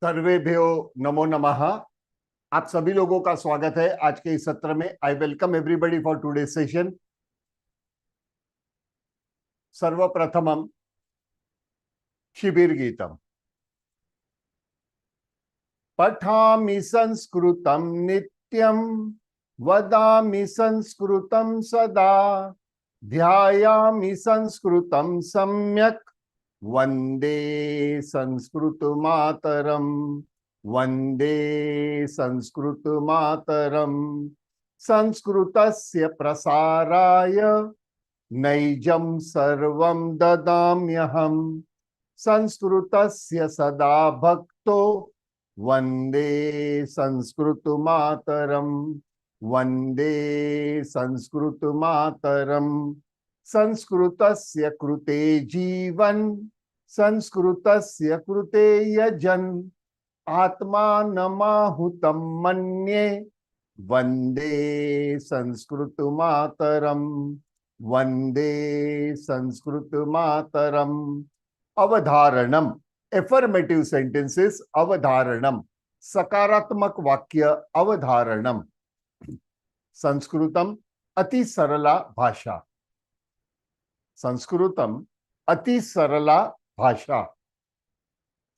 सर्वेभ्यो नमो नमः। आप सभी लोगों का स्वागत है आज के इस सत्र में। I welcome everybody for today session. सर्वप्रथमम शिबिर गीतम। पठामि संस्कृतं नित्यं, वदामि संस्कृतं सदा, ध्यायामि संस्कृतं सम्यक्, वंदे संस्कृत मातरम, वंदे संस्कृत मातरम। संस्कृतस्य प्रसाराय नैजं सर्वं ददाम्यहम्, संस्कृतस्य सदा भक्तो, वंदे संस्कृत मातरम, वंदे संस्कृत मातरम। संस्कृतस्य कृते जीवन, संस्कृतस्य कृते यजन, आत्मानमाहुतं मन्ये, वंदे संस्कृत मातरम, वंदे संस्कृत मातरम। अवधारणम, एफर्मेटिव सेंटेंसेस। अवधारणम, सकारात्मक वाक्य। अवधारणम। संस्कृतम अति सरला भाषा। संस्कृतम अति सरला भाषा।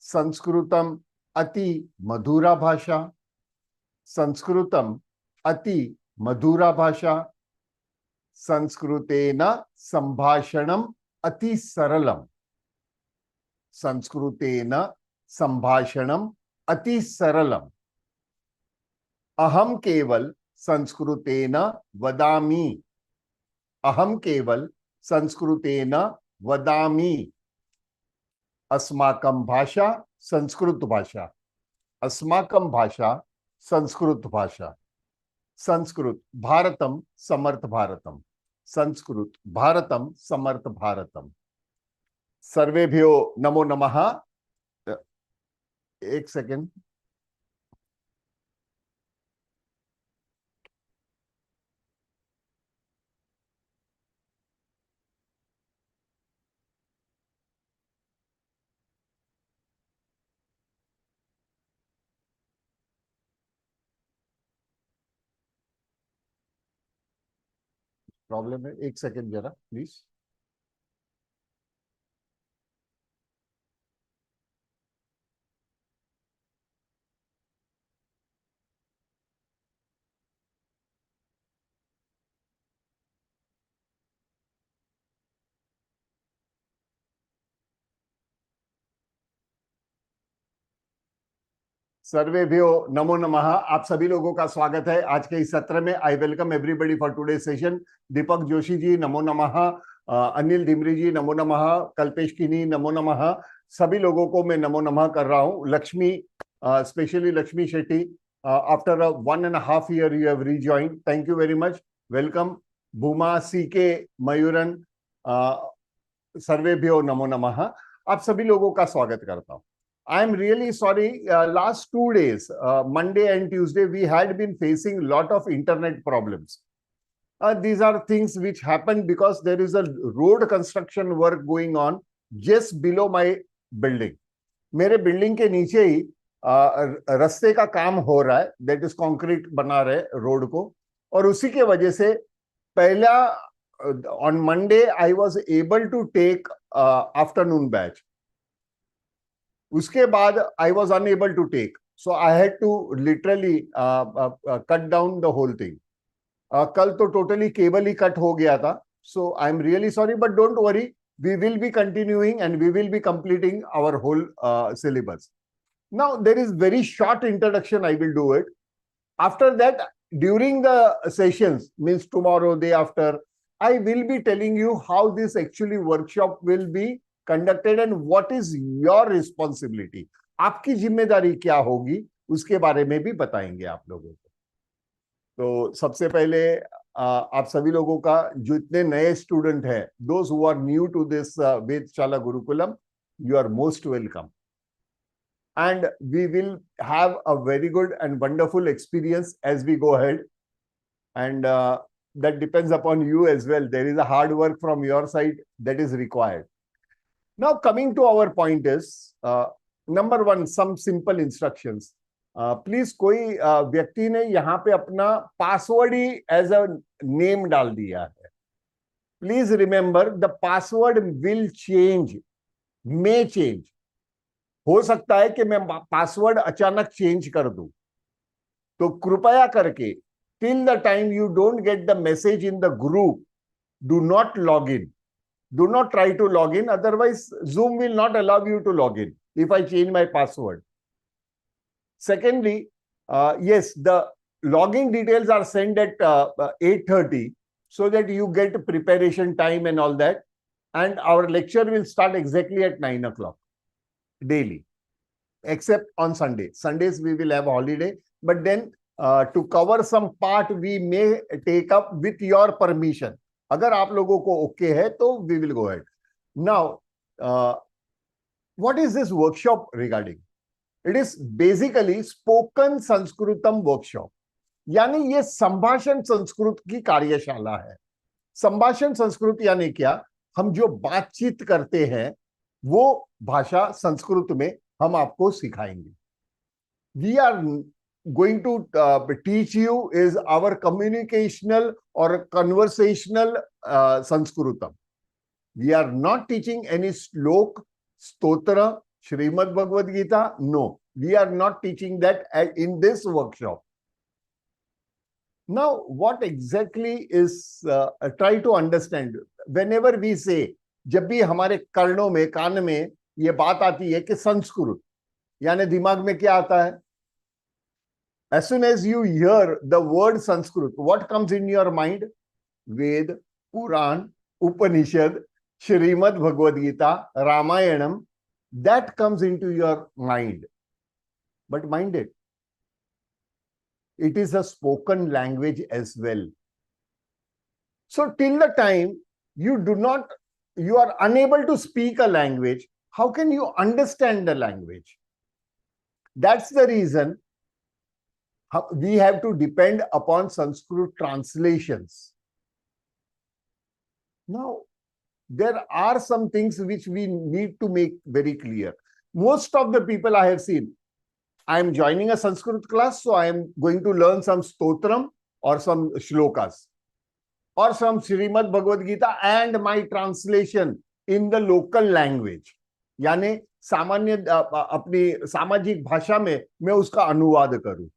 संस्कृतम अति मधुरा भाषा। संस्कृतम अति मधुरा भाषा। संस्कृतेन संभाषणम अति सरलम। संस्कृतेन संभाषणम अति सरलम। अहम केवल संस्कृतेन वदामि। अहम केवल संस्कृतेन वदामि। अस्माकं भाषा संस्कृत भाषा। अस्माकं भाषा संस्कृत भाषा। संस्कृत भारतम समर्थ भारतम। संस्कृत भारतम समर्थ भारतम। सर्वेभ्यो नमो नमः। एक सेकेंड। प्रॉब्लम है, एक सेकेंड जरा प्लीज। सर्वेभ्यो नमो नमः। आप सभी लोगों का स्वागत है आज के इस सत्र में। I welcome everybody for today session. Deepak Joshi ji नमो नमः। अनिल डिमरी जी नमो नमः। कल्पेश किनी नमो नमः। सभी लोगों को मैं नमो नमः कर रहा हूं। Lakshmi, specially Lakshmi Shetty, after 1.5 year you have rejoined. Thank you very much. Welcome. भूमा, सीके, मयूरन, सर्वेभ्यो नमो नमः। आप सभी लोगों का स्वागत करता हूं। I am really sorry. Last 2 days, Monday and Tuesday, we had been facing a lot of internet problems. These are things which happen because there is a road construction work going on just below my building. मेरे building के नीचे ही रास्ते का काम हो रहा है, that is concrete बना रहे रोड को, और उसी के वजह से पहला on Monday I was able to take afternoon batch. उसके बाद I was unable to take, so I had to literally cut down the whole thing. कल तो टोटली केबल ही कट हो गया था, so I am really sorry, but don't worry, we will be continuing and we will be completing our whole syllabus. Now there is very short introduction, I will do it. After that, during the sessions, means tomorrow, day after, I will be telling you how this actually workshop will be conducted and what is your responsibility. आपकी जिम्मेदारी क्या होगी उसके बारे में भी बताएंगे आप लोगों को। तो सबसे पहले आप सभी लोगों का, जो इतने नए स्टूडेंट हैं, those who are new to this Vedshala Gurukulam, you are most welcome, and we will have a very good and wonderful experience as we go ahead, and that depends upon you as well. There is a hard work from your side that is required. Now coming to our point is, number one, some simple instructions. Please कोई व्यक्ति ने यहाँ पे अपना password ही as a name डाल दिया है। Please remember the password will change, may change. हो सकता है कि मैं पासवर्ड अचानक चेंज कर दूं, तो कृपया करके till the time you don't get the message in the group, do not log in, do not try to log in, otherwise Zoom will not allow you to log in if I change my password. Secondly, yes, the login details are sent at 8:30 so that you get preparation time and all that, and our lecture will start exactly at 9 o'clock daily, except on Sunday. Sundays we will have holiday, but then to cover some part we may take up with your permission. अगर आप लोगों को okay है तो we will go ahead. Now what is this workshop regarding? It is basically spoken Sanskritam workshop, यानी ये संभाषण संस्कृत की कार्यशाला है। संभाषण संस्कृत यानी क्या? हम जो बातचीत करते हैं वो भाषा संस्कृत में हम आपको सिखाएंगे। We are going to teach you is our communicational or conversational Sanskritam. We are not teaching any slok, stotra, Srimad Bhagavad Gita. No, we are not teaching that in this workshop. Now, what exactly is, try to understand. Whenever we say, जब भी हमारे कर्णों में, कान में ये बात आती है कि संस्कृत, यानी दिमाग में क्या आता है? As soon as you hear the word Sanskrit, what comes in your mind? Ved, Puran, Upanishad, Srimad Bhagavad Gita, Ramayanam, that comes into your mind. But mind it is a spoken language as well. So till the time you are unable to speak a language, how can you understand the language? That's the reason we have to depend upon Sanskrit translations. Now, there are some things which we need to make very clear. Most of the people I have seen, I am joining a Sanskrit class, so I am going to learn some stotram or some shlokas or some Srimad Bhagavad Gita and my translation in the local language. यानी सामान्य अपनी सामाजिक भाषा में मैं उसका अनुवाद करूं।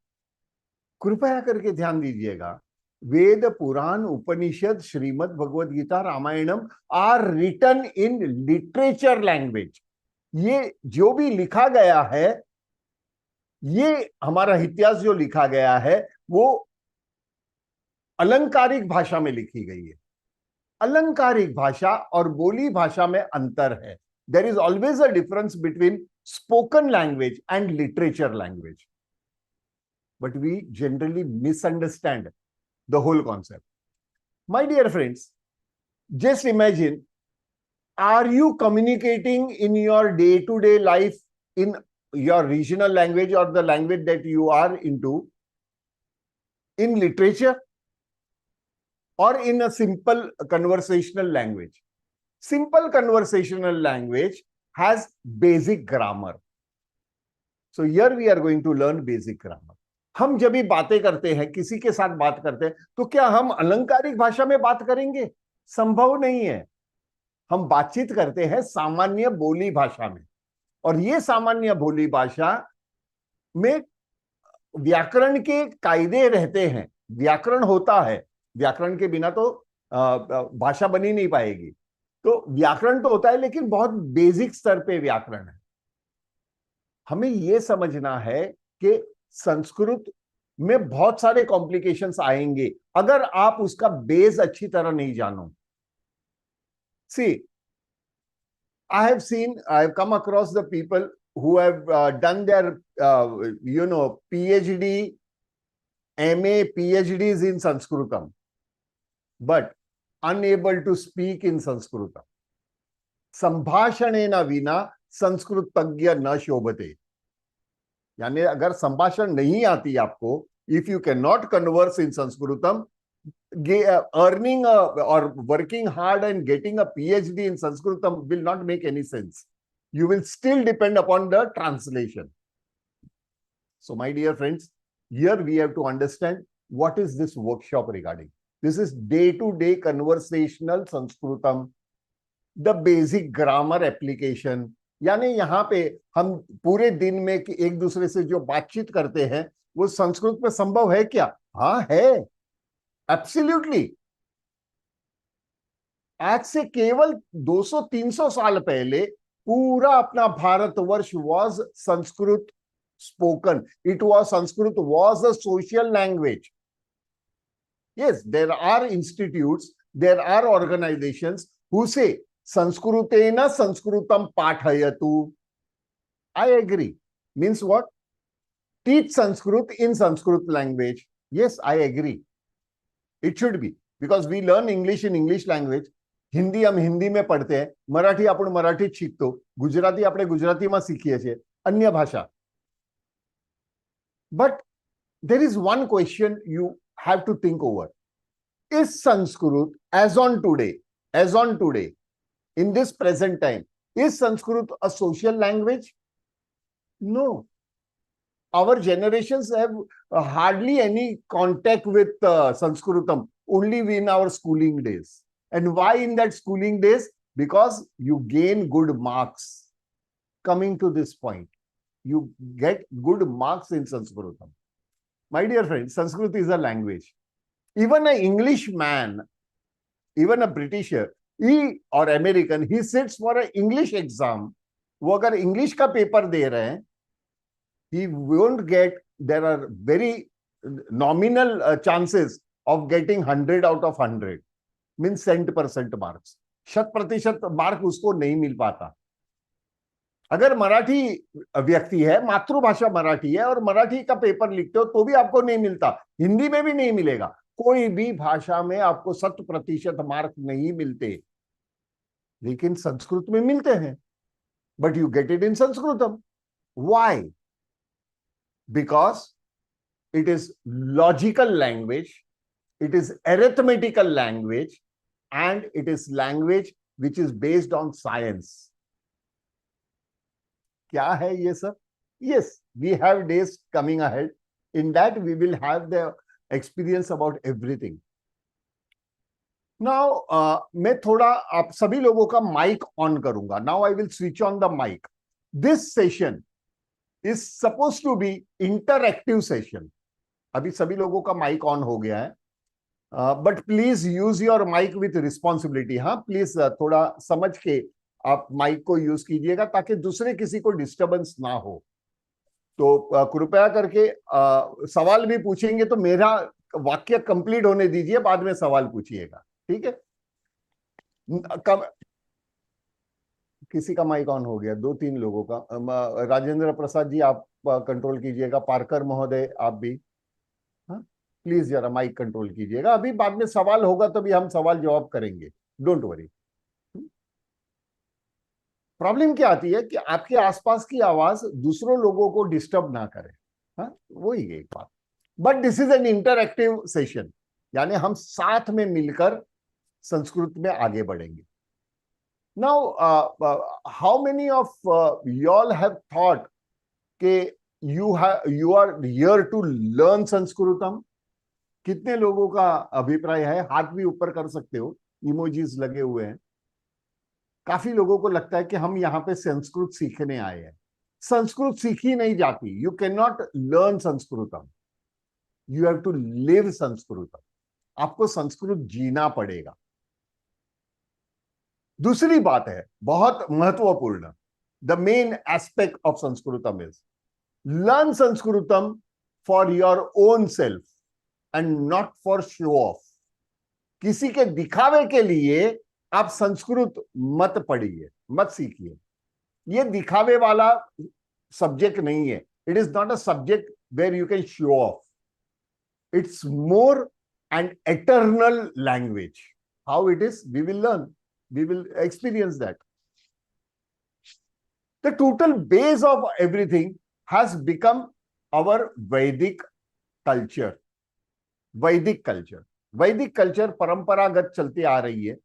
कृपया करके ध्यान दीजिएगा, Veda, Purana, Upanishad, Shrimad Bhagavad Gita, Ramayanam are written in literature language. ये जो भी लिखा गया है, ये हमारा इतिहास जो लिखा गया है वो अलंकारिक भाषा में लिखी गई है। अलंकारिक भाषा और बोली भाषा में अंतर है। There is always a difference between spoken language and literature language, but we generally misunderstand the whole concept. My dear friends, just imagine, are you communicating in your day-to-day life in your regional language or the language that you are into in literature or in a simple conversational language? Simple conversational language has basic grammar. So here we are going to learn basic grammar. हम जब भी बातें करते हैं, किसी के साथ बात करते हैं, तो क्या हम अलंकारिक भाषा में बात करेंगे? संभव नहीं है। हम बातचीत करते हैं सामान्य बोली भाषा में, और ये सामान्य बोली भाषा में व्याकरण के कायदे रहते हैं। व्याकरण होता है, व्याकरण के बिना तो भाषा बनी नहीं पाएगी। तो व्याकरण तो होता है, लेकिन बहुत बेसिक स्तर पे व्याकरण है। हमें यह समझना है कि संस्कृत में बहुत सारे कॉम्प्लिकेशंस आएंगे अगर आप उसका बेस अच्छी तरह नहीं जानो। सी, I have come across the people who have done their, PhD, MA, PhDs in Sanskritam, but unable to speak in Sanskritam. संभाषणेन विना संस्कृतज्ञ न शोभते। यानी अगर संभाषण नहीं आती आपको, if you cannot converse in Sanskritam, earning or working hard and getting a PhD in Sanskritam will not make any sense. you will still depend upon the translation. So my dear friends, here we have to understand what is this workshop regarding. This is day-to-day conversational Sanskritam, the basic grammar application. यानी यहाँ पे हम पूरे दिन में एक दूसरे से जो बातचीत करते हैं वो संस्कृत में संभव है क्या? हाँ है, एब्सोल्युटली। आज से केवल 200-300 साल पहले पूरा अपना Bharatvarsh was Sanskrit spoken. It was Sanskrit was a social language. Yes, there are institutes, there are organizations who say Sanskritena Sanskritam pathayatu. I agree. Means what? Teach Sanskrit in Sanskrit language. Yes, I agree. It should be, because we learn English in English language. Hindi हम हिंदी में पढ़ते हैं, मराठी आपण मराठी शिकतो, गुजराती આપણે ગુજરાતીમાં શીખીએ છીએ, अन्य भाषा. But there is one question you have to think over. Is Sanskrit, as on today, in this present time, is Sanskrit a social language? No. Our generations have hardly any contact with Sanskritam, only in our schooling days. And why in that schooling days? Because you gain good marks. Coming to this point, you get good marks in Sanskritam. My dear friends, Sanskrit is a language. Even an Englishman, even a Britisher, he or American, he sits for an English exam. वो अगर English का paper दे रहे हैं, he won't get, there are very nominal chances of getting 100 out of 100. Means 100% marks. 100% mark उसको नहीं मिल पाता. अगर मराठी व्यक्ति है, मातृभाषा मराठी है और मराठी का पेपर लिखते हो तो भी आपको नहीं मिलता, हिंदी में भी नहीं मिलेगा. कोई भी भाषा में आपको 100% मार्क नहीं मिलते, लेकिन संस्कृत में मिलते हैं. But you get it in Sanskritam. Why? Because it is logical language, it is arithmetical language, and it is language which is based on science. क्या है ये सब? Yes, we have days coming ahead. In that we will have the experience about everything. Now, मैं थोड़ा आप सभी लोगों का माइक ऑन करूंगा. Now I will switch on the mic. This session is supposed to be interactive session. अभी सभी लोगों का माइक ऑन हो गया है. But please use your mic with responsibility. हाँ, प्लीज थोड़ा समझ के आप माइक को यूज कीजिएगा ताकि दूसरे किसी को डिस्टरबेंस ना हो. तो कृपया करके सवाल भी पूछेंगे तो मेरा वाक्य कंप्लीट होने दीजिए, बाद में सवाल पूछिएगा. ठीक है? किसी का माइक ऑन हो गया, 2-3 लोगों का. राजेंद्र प्रसाद जी आप कंट्रोल कीजिएगा, पारकर महोदय आप भी. हाँ, प्लीज जरा माइक कंट्रोल कीजिएगा. अभी बाद में सवाल होगा तभी हम सवाल जवाब करेंगे. Don't worry. प्रॉब्लम क्या आती है कि आपके आसपास की आवाज दूसरों लोगों को डिस्टर्ब ना करे. हाँ, वही एक बात. But this is an interactive session, यानी हम साथ में मिलकर संस्कृत में आगे बढ़ेंगे. Now how many of you all have thought के you are here to learn Sanskritam? कितने लोगों का अभिप्राय है? हाथ भी ऊपर कर सकते हो, इमोजीज लगे हुए हैं. काफी लोगों को लगता है कि हम यहाँ पे संस्कृत सीखने आए हैं. संस्कृत सीखी नहीं जाती. You can not learn Sanskritam, you have to live Sanskritam. आपको संस्कृत जीना पड़ेगा. दूसरी बात है बहुत महत्वपूर्ण, the main aspect of Sanskritam is learn Sanskritam for your own self and not for show off. किसी के दिखावे के लिए आप संस्कृत मत पढ़िए, मत सीखिए. ये दिखावे वाला सब्जेक्ट नहीं है. It is not a subject where you can show off. It's more an eternal language. How it is we will learn, we will experience that. The total base of everything has become our Vedic culture. Vedic culture परंपरागत चलती आ रही है.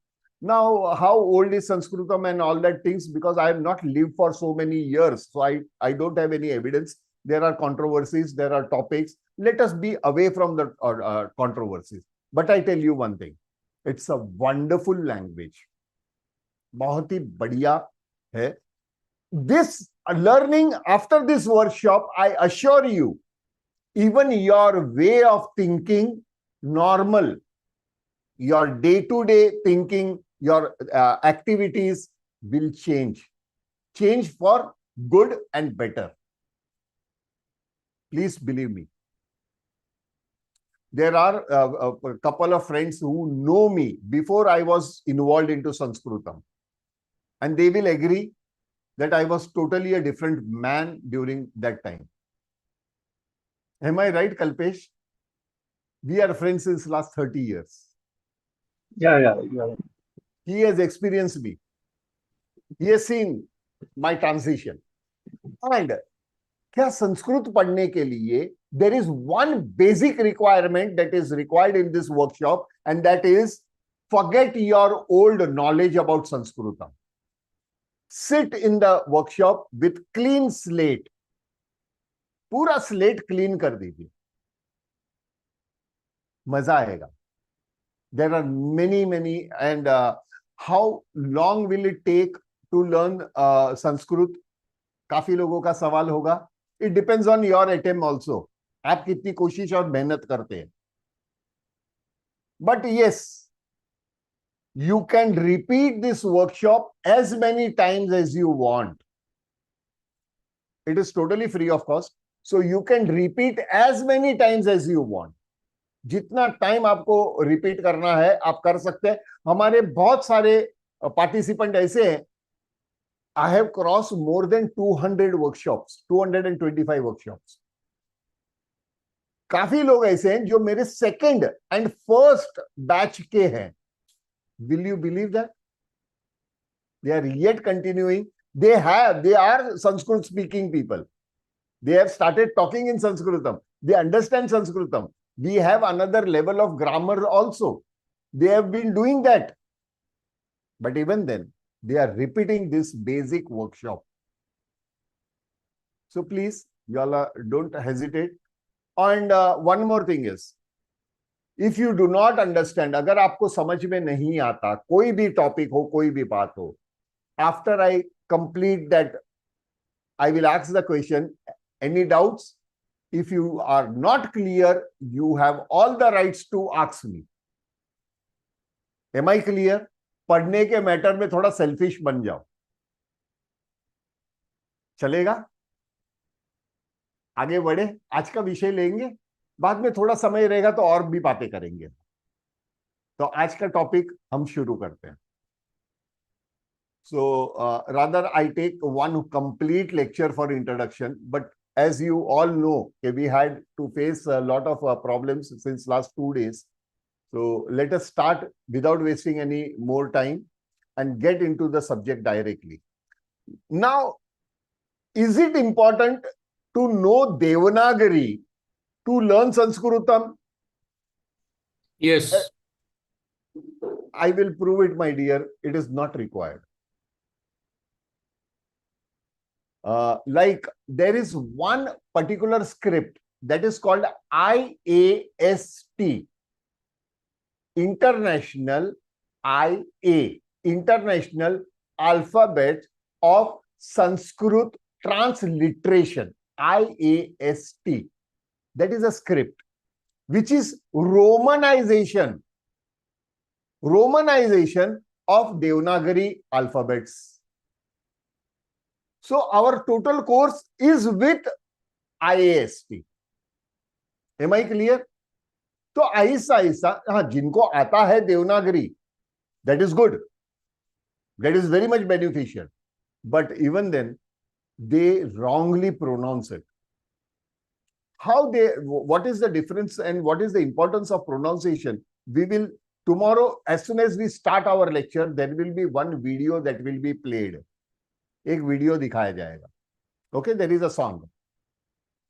Now, how old is Sanskritam and all that things? Because I have not lived for so many years, so I don't have any evidence. There are controversies, there are topics. Let us be away from the controversies. But I tell you one thing, it's a wonderful language. बहुत ही बढ़िया है. This learning after this workshop, I assure you, even your way of thinking, normal, your day-to-day thinking, your activities will change for good and better. Please believe me. There are a couple of friends who know me before I was involved into Sanskritam, and they will agree that I was totally a different man during that time. Am I right, Kalpesh? We are friends since last 30 years. Yeah. He has experienced me. He has seen my transition. And क्या संस्कृत पढ़ने के लिए there is one basic requirement that is required in this workshop, and that is forget your old knowledge about Sanskritam. Sit in the workshop with clean slate. पूरा slate clean कर दीजिए. मजा आएगा. There are many, and how long will it take to learn Sanskrit? काफी लोगों का सवाल होगा. It depends on your attempt also. आप कितनी कोशिश और मेहनत करते हैं. But yes, you can repeat this workshop as many times as you want. It is totally free of cost. So you can repeat as many times as you want. जितना time आपको repeat करना है आप कर सकते हैं. हमारे बहुत सारे पार्टिसिपेंट ऐसे हैं. I have crossed more than 200 workshops, 225 workshops. काफी लोग ऐसे हैं जो मेरे सेकंड एंड फर्स्ट बैच के हैं. Will you believe that? They are yet continuing. They are Sanskrit speaking people. They have started talking in Sanskritam. They understand Sanskritam. We have another level of grammar also. They have been doing that. But even then, they are repeating this basic workshop. So please, y'all don't hesitate. And one more thing is, if you do not understand, अगर आपको समझ में नहीं आता, कोई भी topic हो, कोई भी बात हो, after I complete that, I will ask the question, any doubts? If you are not clear, you have all the rights to ask me. Am I clear? पढ़ने के मैटर में थोड़ा सेल्फिश बन जाओ. चलेगा? आगे बढ़े. आज का विषय लेंगे, बाद में थोड़ा समय रहेगा तो और भी बातें करेंगे. तो आज का टॉपिक हम शुरू करते हैं. So rather I take one complete lecture for introduction, but as you all know, we had to face a lot of problems since last 2 days. So let us start without wasting any more time and get into the subject directly. Now, is it important to know Devanagari to learn Sanskritam? Yes. I will prove it, my dear. It is not required. Like there is one particular script that is called IAST. International International Alphabet of Sanskrit Transliteration, IAST. That is a script which is romanization of Devanagari alphabets. So our total course is with IAST. Am I clear? तो आहिस्ता आहिस्ता, हाँ, जिनको आता है Devanagari, that is good, that is very much beneficial, but even then they wrongly pronounce it. What is the difference and what is the importance of pronunciation? We will tomorrow, as soon as we start our lecture, there will be one video that will be played. एक video दिखाया जाएगा. Okay, there is a song.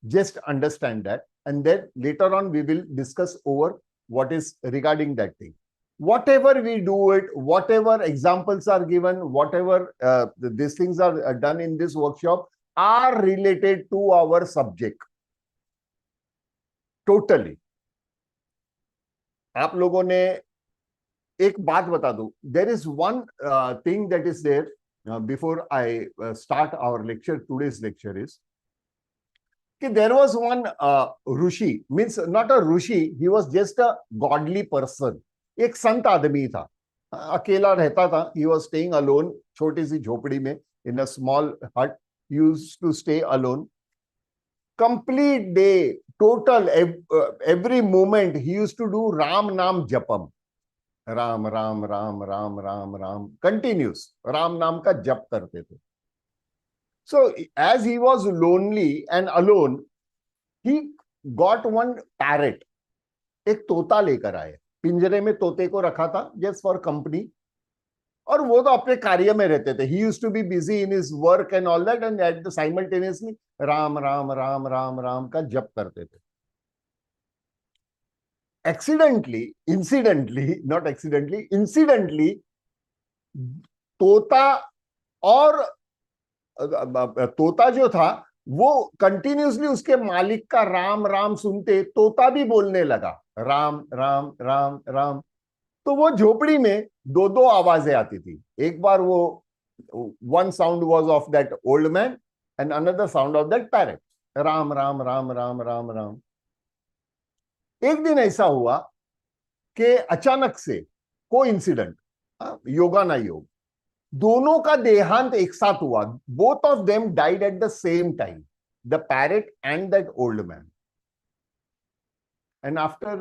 Just understand that, and then later on we will discuss over what is regarding that thing. whatever we do it, whatever examples are given, whatever these things are done in this workshop are related to our subject. Totally. आप लोगों ने एक बात बता दूं, there is one thing that is there before I start our lecture. Today's lecture is there was one Rishi, means not a Rishi, he was just a godly person. एक संत आदमी था, अकेला रहता था. He was staying alone, छोटी सी झोपड़ी में, in a small hut. He used to stay alone. Complete day, total, every moment, he used to do Ram Nam Japam. Ram Ram Ram Ram Ram Ram, continuous Ram नाम का जप करते थे. So as he was lonely and alone, he got one parrot. एक तोता लेकर आए, पिंजरे में तोते को रखा था just for company. और वो तो अपने कार्य में रहते थे. He used to be busy in his work and all that, and at the simultaneously Ram Ram Ram Ram Ram का जप करते थे. incidentally, तोता जो था वो कंटिन्यूसली उसके मालिक का राम राम सुनते तोता भी बोलने लगा राम राम राम राम. तो वो झोपड़ी में दो दो आवाजें आती थी. एक बार वो one sound was of that old man and another sound of that parrot. Ram Ram Ram Ram Ram Ram. एक दिन ऐसा हुआ कि अचानक से कोइंसिडेंट, योगा ना योग, दोनों का देहांत एक साथ हुआ. Both of them died at the same time, the parrot and that old man. And after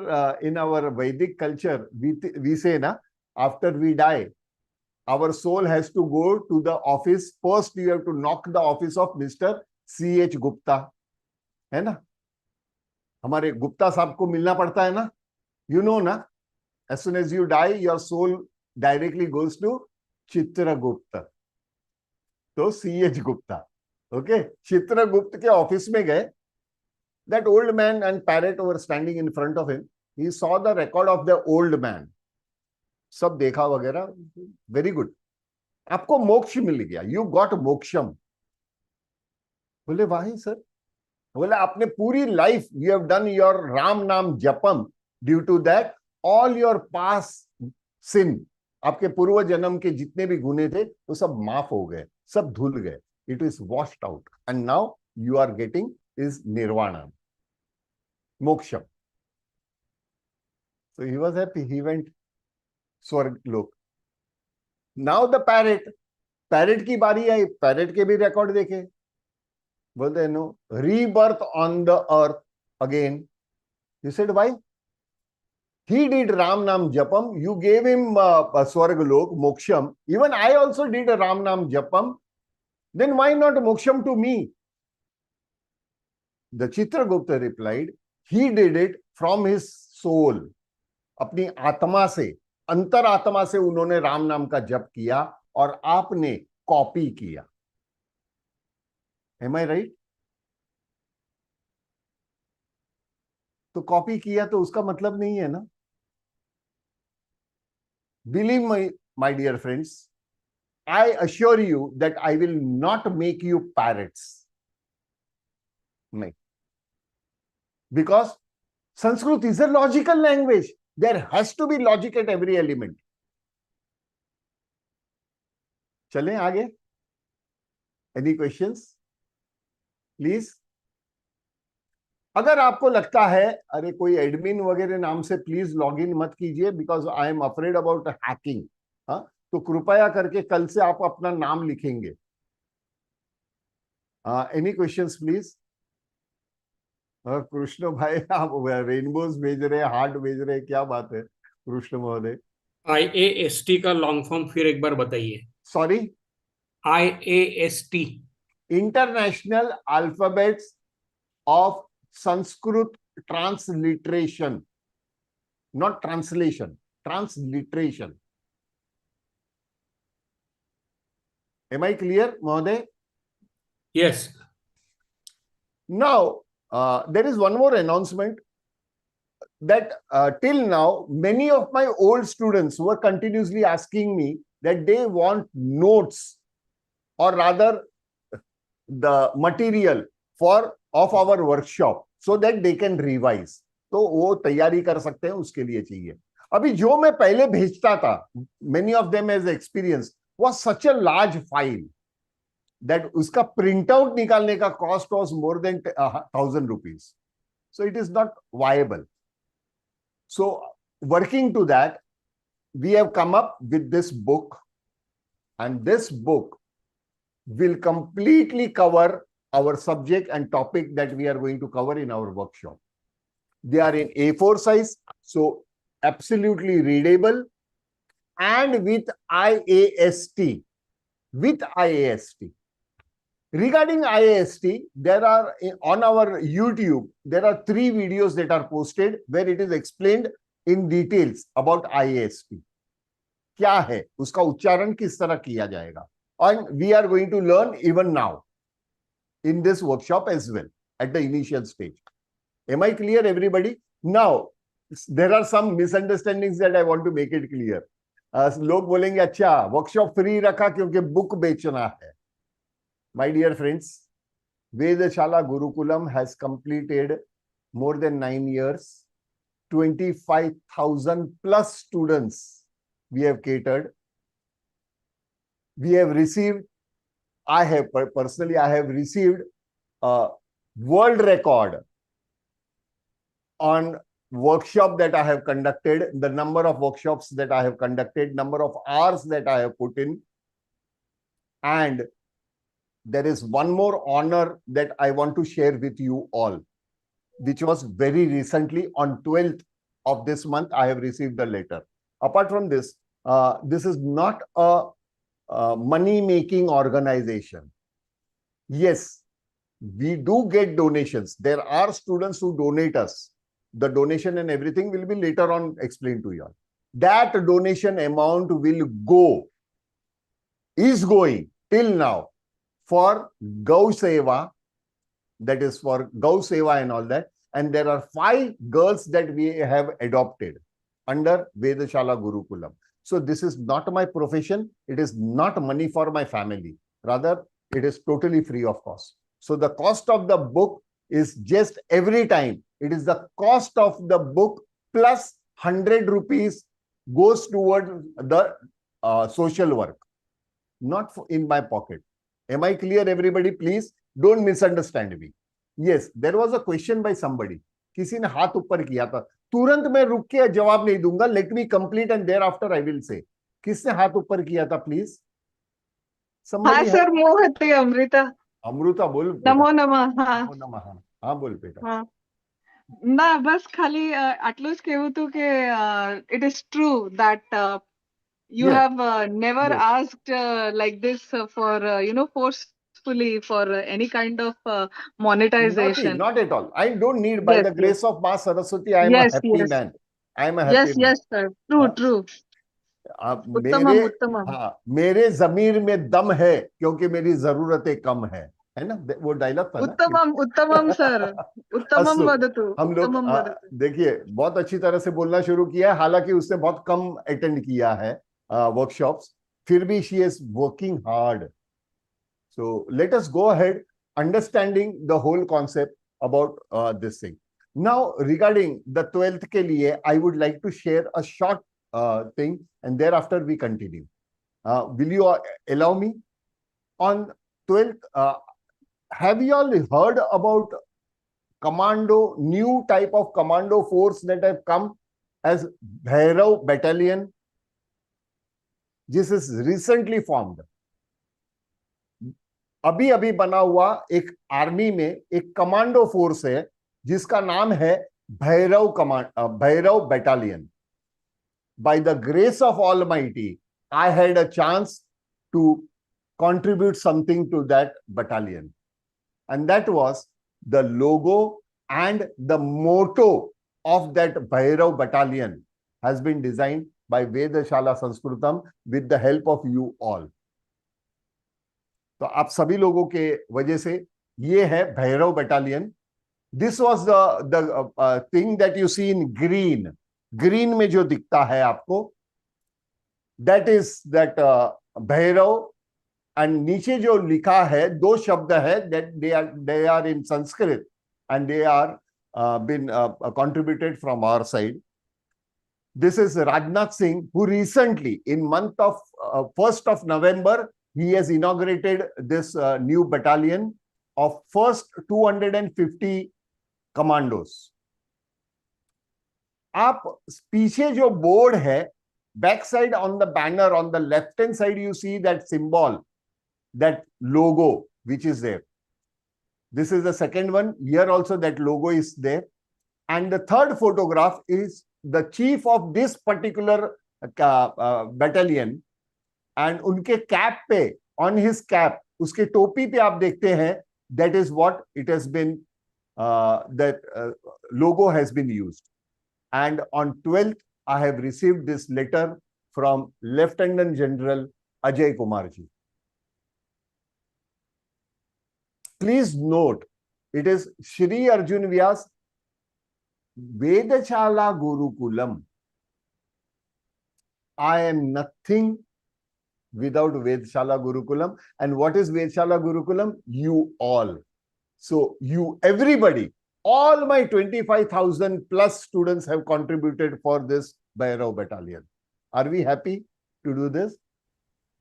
in our Vedic culture, we say na, after we die, our soul has to go to the office. First, you have to knock the office of Mr. C.H. Gupta, है ना? हमारे गुप्ता साहब को मिलना पड़ता है ना? You know ना? As soon as you die, your soul directly goes to Chitragupta. तो C.H. Gupta, okay? चित्रगुप्त के ऑफिस में गए. That old man and parrot were standing in front of him. He saw the record of the old man. सब देखा वगैरह. Very good. आपको मोक्ष मिल गया. You got मोक्षम. बोले वाही सर. बोले आपने पूरी life you have done your Ram नाम जपम. Due to that, all your past sin, आपके पूर्व जन्म के जितने भी गुने थे वो सब माफ हो गए, सब धुल गए. It is washed out, and now you are getting is nirvana. Moksham. So he was happy. He went स्वर्ग लोक. Now the parrot की बारी आई. पैरेट के भी रिकॉर्ड देखे. बोलते no rebirth on the earth again. You said why? He did Ram Nam Japam. You gave him Swarg Lok, Moksham. Even I also did a Ram Nam Japam. Then why not Moksham to me? The Chitragupta replied, he did it from his soul. अपनी आत्मा से, अंतर आत्मा से उन्होंने राम नाम का जप किया और आपने कॉपी किया. Am I right? तो कॉपी किया तो उसका मतलब नहीं है ना. Believe me, my dear friends, I assure you that I will not make you parrots. No. Because Sanskrit is a logical language. There has to be logic at every element. चलें आगे. Any questions? Please. अगर आपको लगता है अरे कोई admin वगैरह नाम से प्लीज लॉग इन मत कीजिए because I am afraid about hacking, तो कृपया करके कल से आप अपना नाम लिखेंगे. Any questions please. कृष्ण भाई आप रेनबोज भेज रहे, हार्ट भेज रहे, क्या बात है कृष्ण महोदय. IAST का लॉन्ग फॉर्म फिर एक बार बताइए. Sorry, IAST international alphabets of Sanskrit transliteration, not translation, transliteration. Am I clear, Mahoday? Yes. Now, there is one more announcement. that till now, many of my old students were continuously asking me that they want notes, or rather the material for of our workshop, so that they can revise. तो वो तैयारी कर सकते हैं, उसके लिए चाहिए. अभी जो मैं पहले भेजता था, many of them has experience, was such a large file that उसका प्रिंट आउट निकालने का cost was more than 1,000 rupees. So it is not viable. So working to that, we have come up with this book, and this book will completely cover our subject and topic that we are going to cover in our workshop. They are in A4 size, so absolutely readable, and with IAST. With IAST. Regarding IAST, there are on our YouTube, there are 3 videos that are posted where it is explained in details about IAST. क्या है, उसका उच्चारण किस तरह किया जाएगा, and we are going to learn even now in this workshop as well at the initial stage. Am I clear, everybody? Now, there are some misunderstandings that I want to make it clear. लोग बोलेंगे अच्छा workshop free रखा क्योंकि book बेचना है. My dear friends, Vedshala Gurukulam has completed more than 9 years, 25,000 plus students we have catered. We have received, I have personally, I have received a world record on workshop that I have conducted, the number of workshops that I have conducted, number of hours that I have put in. And there is one more honor that I want to share with you all, which was very recently on 12th of this month. I have received a letter. Apart from this, this is not a money-making organization. Yes, we do get donations. There are students who donate us. The donation and everything will be later on explained to you all. That donation amount will go, is going till now for Gau Seva, that is for Gau Seva and all that. And there are 5 girls that we have adopted under Vedshala Gurukulam. So this is not my profession. It is not money for my family. Rather, it is totally free of cost. So the cost of the book is just every time, it is the cost of the book plus 100 rupees goes toward the social work, not in my pocket. Am I clear, everybody? Please don't misunderstand me. Yes, there was a question by somebody. किसी ने हाथ ऊपर किया था. तुरंत मैं रुक के जवाब नहीं दूंगा. Let me complete and thereafter I will say. किसने हाथ ऊपर किया था, please? हाँ सर, मोहती अमृता. अमृता बोल. नमो नमः. हाँ नमो नमः. हाँ बोल बेटा. हाँ ना, बस खाली आटલું જ કહેવું હતું કે it is true that you Yes. have never Yes. asked like this for forcefully for any kind of monetization. Not at all. I don't need. By Yes, the grace of Ma Saraswati, I am Yes, a happy yes. man. I am a happy Yes, man. yes, sir. True, हाँ. true. मेरे उत्तमम. हाँ, मेरे जमीर में दम है क्योंकि मेरी जरूरतें कम है ना, वो डायलॉग था ना. उत्तमम सर. उत्तमम वदतु. हम लोग उत्तमम वदतु. देखिए बहुत अच्छी तरह से बोलना शुरू किया है. हालांकि उसने बहुत कम अटेंड किया है वर्कशॉप्स, फिर भी she is working hard. So let us go ahead understanding the whole concept about this thing. Now regarding the 12th के लिए I would like to share a short thing, and thereafter we continue. Will you allow me? On 12th, have you all heard about commando, new type of commando force that have come as Bhairav Battalion? This is recently formed. अभी अभी बना हुआ एक army में एक commando force है जिसका नाम है Bhairav battalion. By the grace of Almighty, I had a chance to contribute something to that battalion. And that was the logo and the motto of that Bhairav battalion has been designed by Vedshala Sanskritam with the help of you all. तो आप सभी लोगों के वजह से ये है Bhairav battalion. This was the thing that you see in green. Green में जो दिखता है आपको, that is that Bhairav, and नीचे जो लिखा है, दो शब्द है, that they are in Sanskrit and they are been contributed from our side. This is Rajnath Singh, who recently, in month of 1st of November, he has inaugurated this new battalion of first 250 commandos. आप पीछे जो board है, back side on the banner, on the left hand side, you see that symbol, that logo which is there. This is the second one. Here also that logo is there. And the third photograph is the chief of this particular battalion. And उनके cap पे, on his cap, उसके टोपी पे आप देखते हैं, that is what it has been, that logo has been used. And on 12th, I have received this letter from Lieutenant General Ajay Kumar ji. Please note, it is Shri Arjun Vyas Vedshala Gurukulam. I am nothing without Vedshala Gurukulam. And what is Vedshala Gurukulam? You all. So you, everybody, all my 25,000 plus students have contributed for this Bhairav battalion. Are we happy to do this?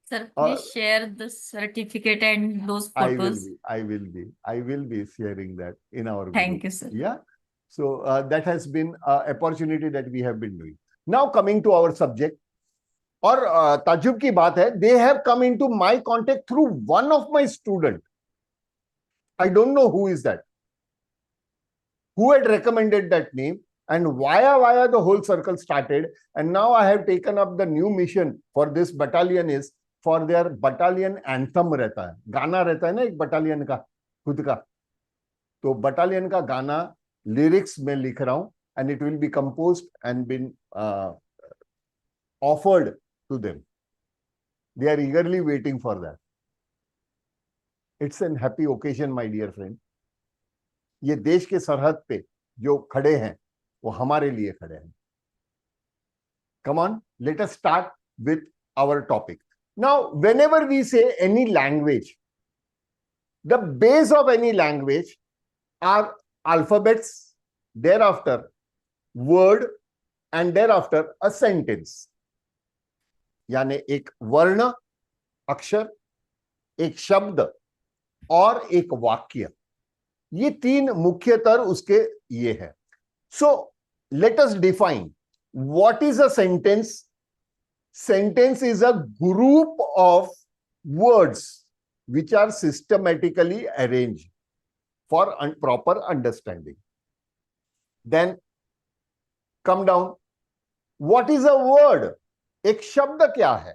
Sir, please share the certificate and those I will photos. I will be sharing that in our Thank group. you, sir. Yeah. So that has been an opportunity that we have been doing. Now coming to our subject. और ताज्जुब की बात है, they have come into my contact through one of my student. I don't know who is that, who had recommended that name, and via the whole circle started. And now I have taken up the new mission for this battalion is for their battalion anthem रहता है, गाना रहता है ना एक battalion का खुद का, तो battalion का गाना lyrics में लिख रहा हूं, and it will be composed and been offered to them. They are eagerly waiting for that. It's an happy occasion, my dear friend. ये देश के सरहद पे जो खड़े हैं वो हमारे लिए खड़े हैं. Come on, let us start with our topic. Now, whenever we say any language, the base of any language are alphabets, thereafter word, and thereafter a sentence. यानी एक वर्ण, अक्षर, एक शब्द और एक वाक्य, ये तीन मुख्यतर उसके ये है. So let us define what is a sentence. Sentence is a group of words which are systematically arranged for proper understanding. Then come down. What is a word? एक शब्द क्या है?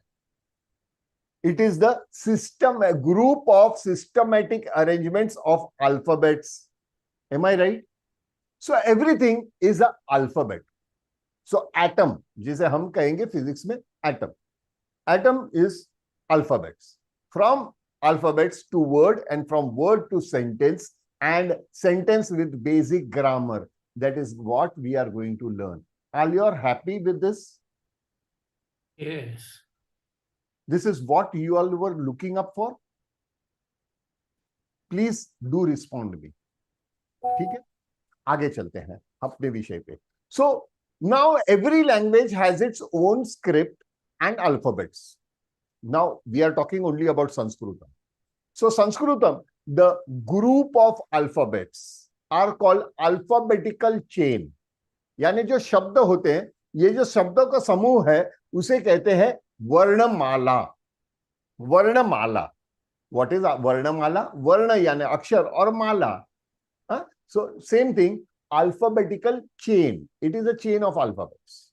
It is the system, a group of systematic arrangements of alphabets. Am I right? So everything is an alphabet. So atom, जिसे हम कहेंगे physics में atom. Atom is alphabets. From alphabets to word, and from word to sentence, and sentence with basic grammar. That is what we are going to learn. Are you all happy with this? Yes. This is what you all were looking up for. Please do respond to me. ठीक है, आगे चलते हैं अपने विषय पे. So now every language has its own script and alphabets. Now we are talking only about Sanskritam. So Sanskritam, the group of alphabets are called alphabetical chain. यानी जो शब्द होते हैं, ये जो शब्दों का समूह है, उसे कहते हैं वर्णमाला. वर्णमाला. What is वर्णमाला? वर्ण यानी अक्षर और माला. So same thing, alphabetical chain. It is a chain of alphabets.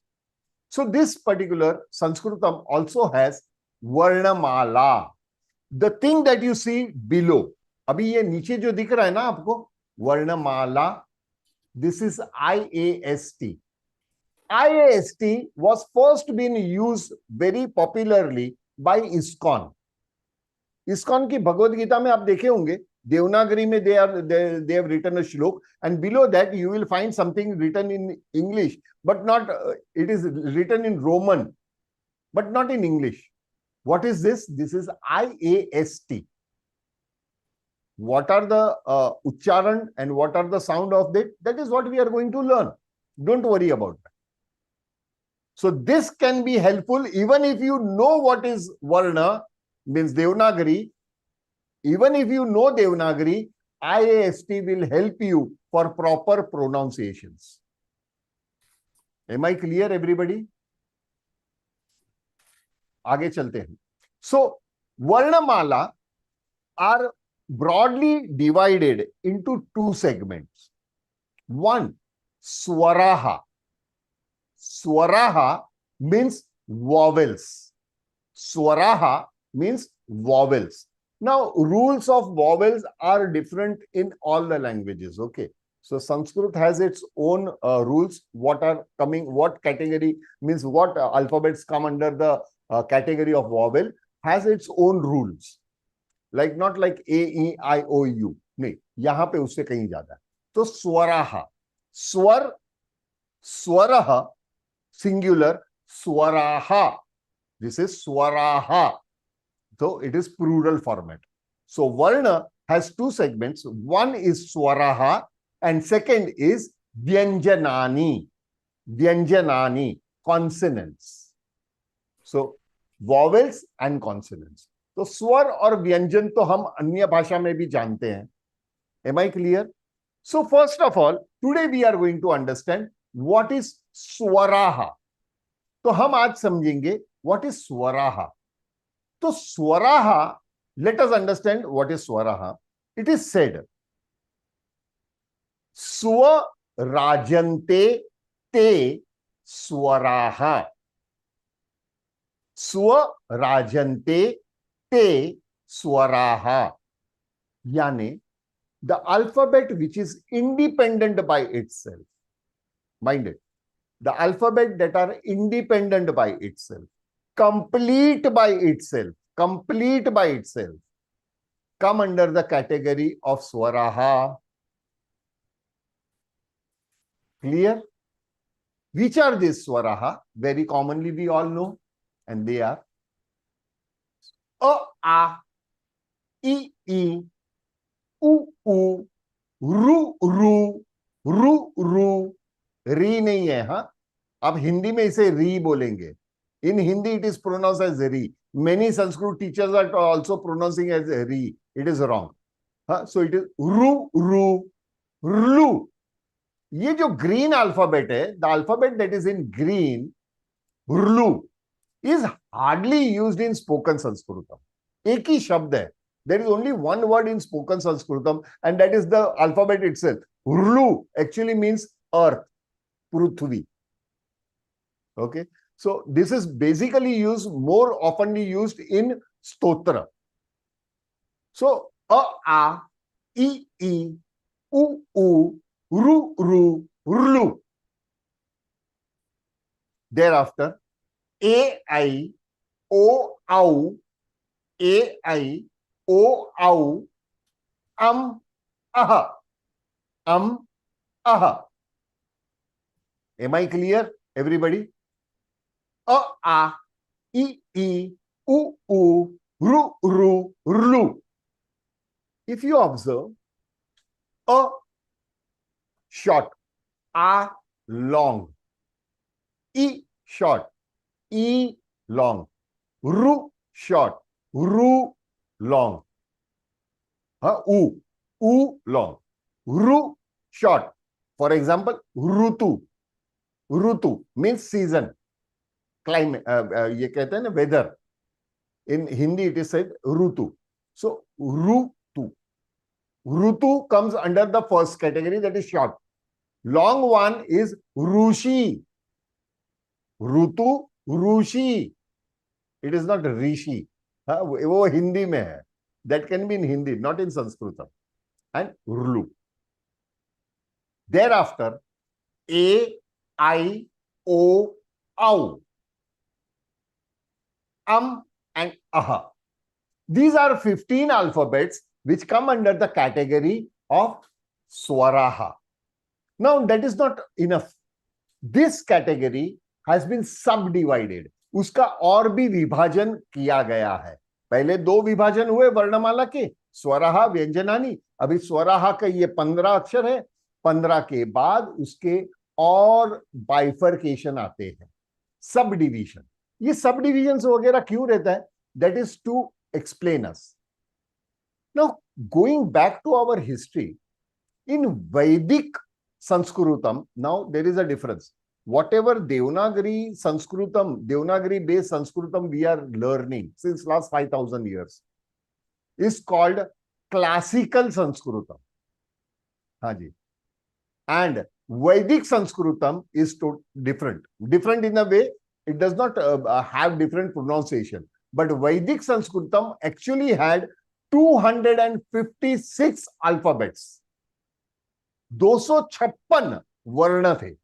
So this particular Sanskritam also has वर्णमाला. The thing that you see below, अभी ये नीचे जो दिख रहा है ना आपको, वर्णमाला, this is IAST. IAST was first been used very popularly by ISKCON. ISKCON की भगवद गीता में आप देखे होंगे Devanagari mein they have written a shlok, and below that you will find something written in English, but not, it is written in Roman, but not in English. What is this? This is IAST. What are the Uchcharan and what are the sound of that? That is what we are going to learn. Don't worry about that. So this can be helpful even if you know what is Varna, means Devanagari. Even if you know Devanagari, IAST will help you for proper pronunciations. Am I clear, everybody? आगे चलते हैं. So Varnamala are broadly divided into two segments. One, Swaraha. Swaraha means vowels. Swaraha means vowels. Now, rules of vowels are different in all the languages. Okay. So Sanskrit has its own rules. What are coming, what category, means what alphabets come under the category of vowel, has its own rules. Like not like A, E, I, O, U. नहीं, यहाँ पे उससे कहीं ज्यादा. तो स्वराहा, स्वर, स्वरः, singular, swaraha. This is swaraha. So it is plural format. So Varna has two segments. One is swaraha and second is vyanjanani. Vyanjanani, consonants. So vowels and consonants. तो स्वर और व्यंजन तो हम अन्य भाषा में भी जानते हैं. Am I clear? So first of all, today we are going to understand what is swaraha. तो हम आज समझेंगे what is swaraha. तो swaraha, let us understand what is swaraha. It is said, swa rajante te swaraha. Swa rajante te swaraha. Yani the alphabet which is independent by itself. Mind it. The alphabet that are independent by itself, complete by itself, come under the category of swaraha. Clear? Which are these swaraha? Very commonly we all know, and they are A, I, U, Ru, री नहीं है. हाँ, आप हिंदी में इसे री बोलेंगे. In Hindi it is pronounced as री. Many Sanskrit teachers are also pronouncing as री. It is wrong. So it is ru, rlu. ये जो green alphabet है, the alphabet that is in green, rlu, is hardly used in spoken Sanskritam. एक ही शब्द है. There is only one word in spoken Sanskritam, and that is the alphabet itself. Rlu actually means earth, Prithvi. Okay, so this is basically used, more oftenly used in stotra. So A, I, U, Ru, Rlu. Thereafter A, I, O, Au, A, I, O, Au, Aha, Aha. Am I clear, everybody? A, I, U, Ru, Rlu. If you observe, A short, A long, E short, E long, Ru short, Ru long, U long, Ru short. For example, Rutu means season, climate. ये कहते हैं ना weather. In Hindi it is said Rutu. So Rutu comes under the first category, that is short. Long one is Rushi. Rutu, Rushi. It is not Rishi. वो हिंदी में है. That can be in Hindi, not in Sanskrit. And Rlu. Thereafter, A, I, O, Au, and Aha. These are 15 alphabets which come under the category of swaraha. Now, that is not enough. This category has been subdivided. उसका और भी विभाजन किया गया है. पहले 2 विभाजन हुए वर्णमाला के, स्वराहा व्यंजनानी. अभी स्वराहा का ये 15 अक्षर है. 15 के बाद उसके और बाइफर्केशन आते हैं, सब डिवीजन. ये सब डिविजन वगैरह क्यों रहता है? That is to explain us. Now going back to our history, in Vedic Sanskritam, now there is a difference. Whatever Devanagari Sanskritam, Devanagari based Sanskritam we are learning since last 5,000 years is called classical Sanskritam. Haji. And Vedic Sanskritam is different. Different in a way, it does not have different pronunciation. But Vedic Sanskritam actually had 256 alphabets. 256 वर्ण थे.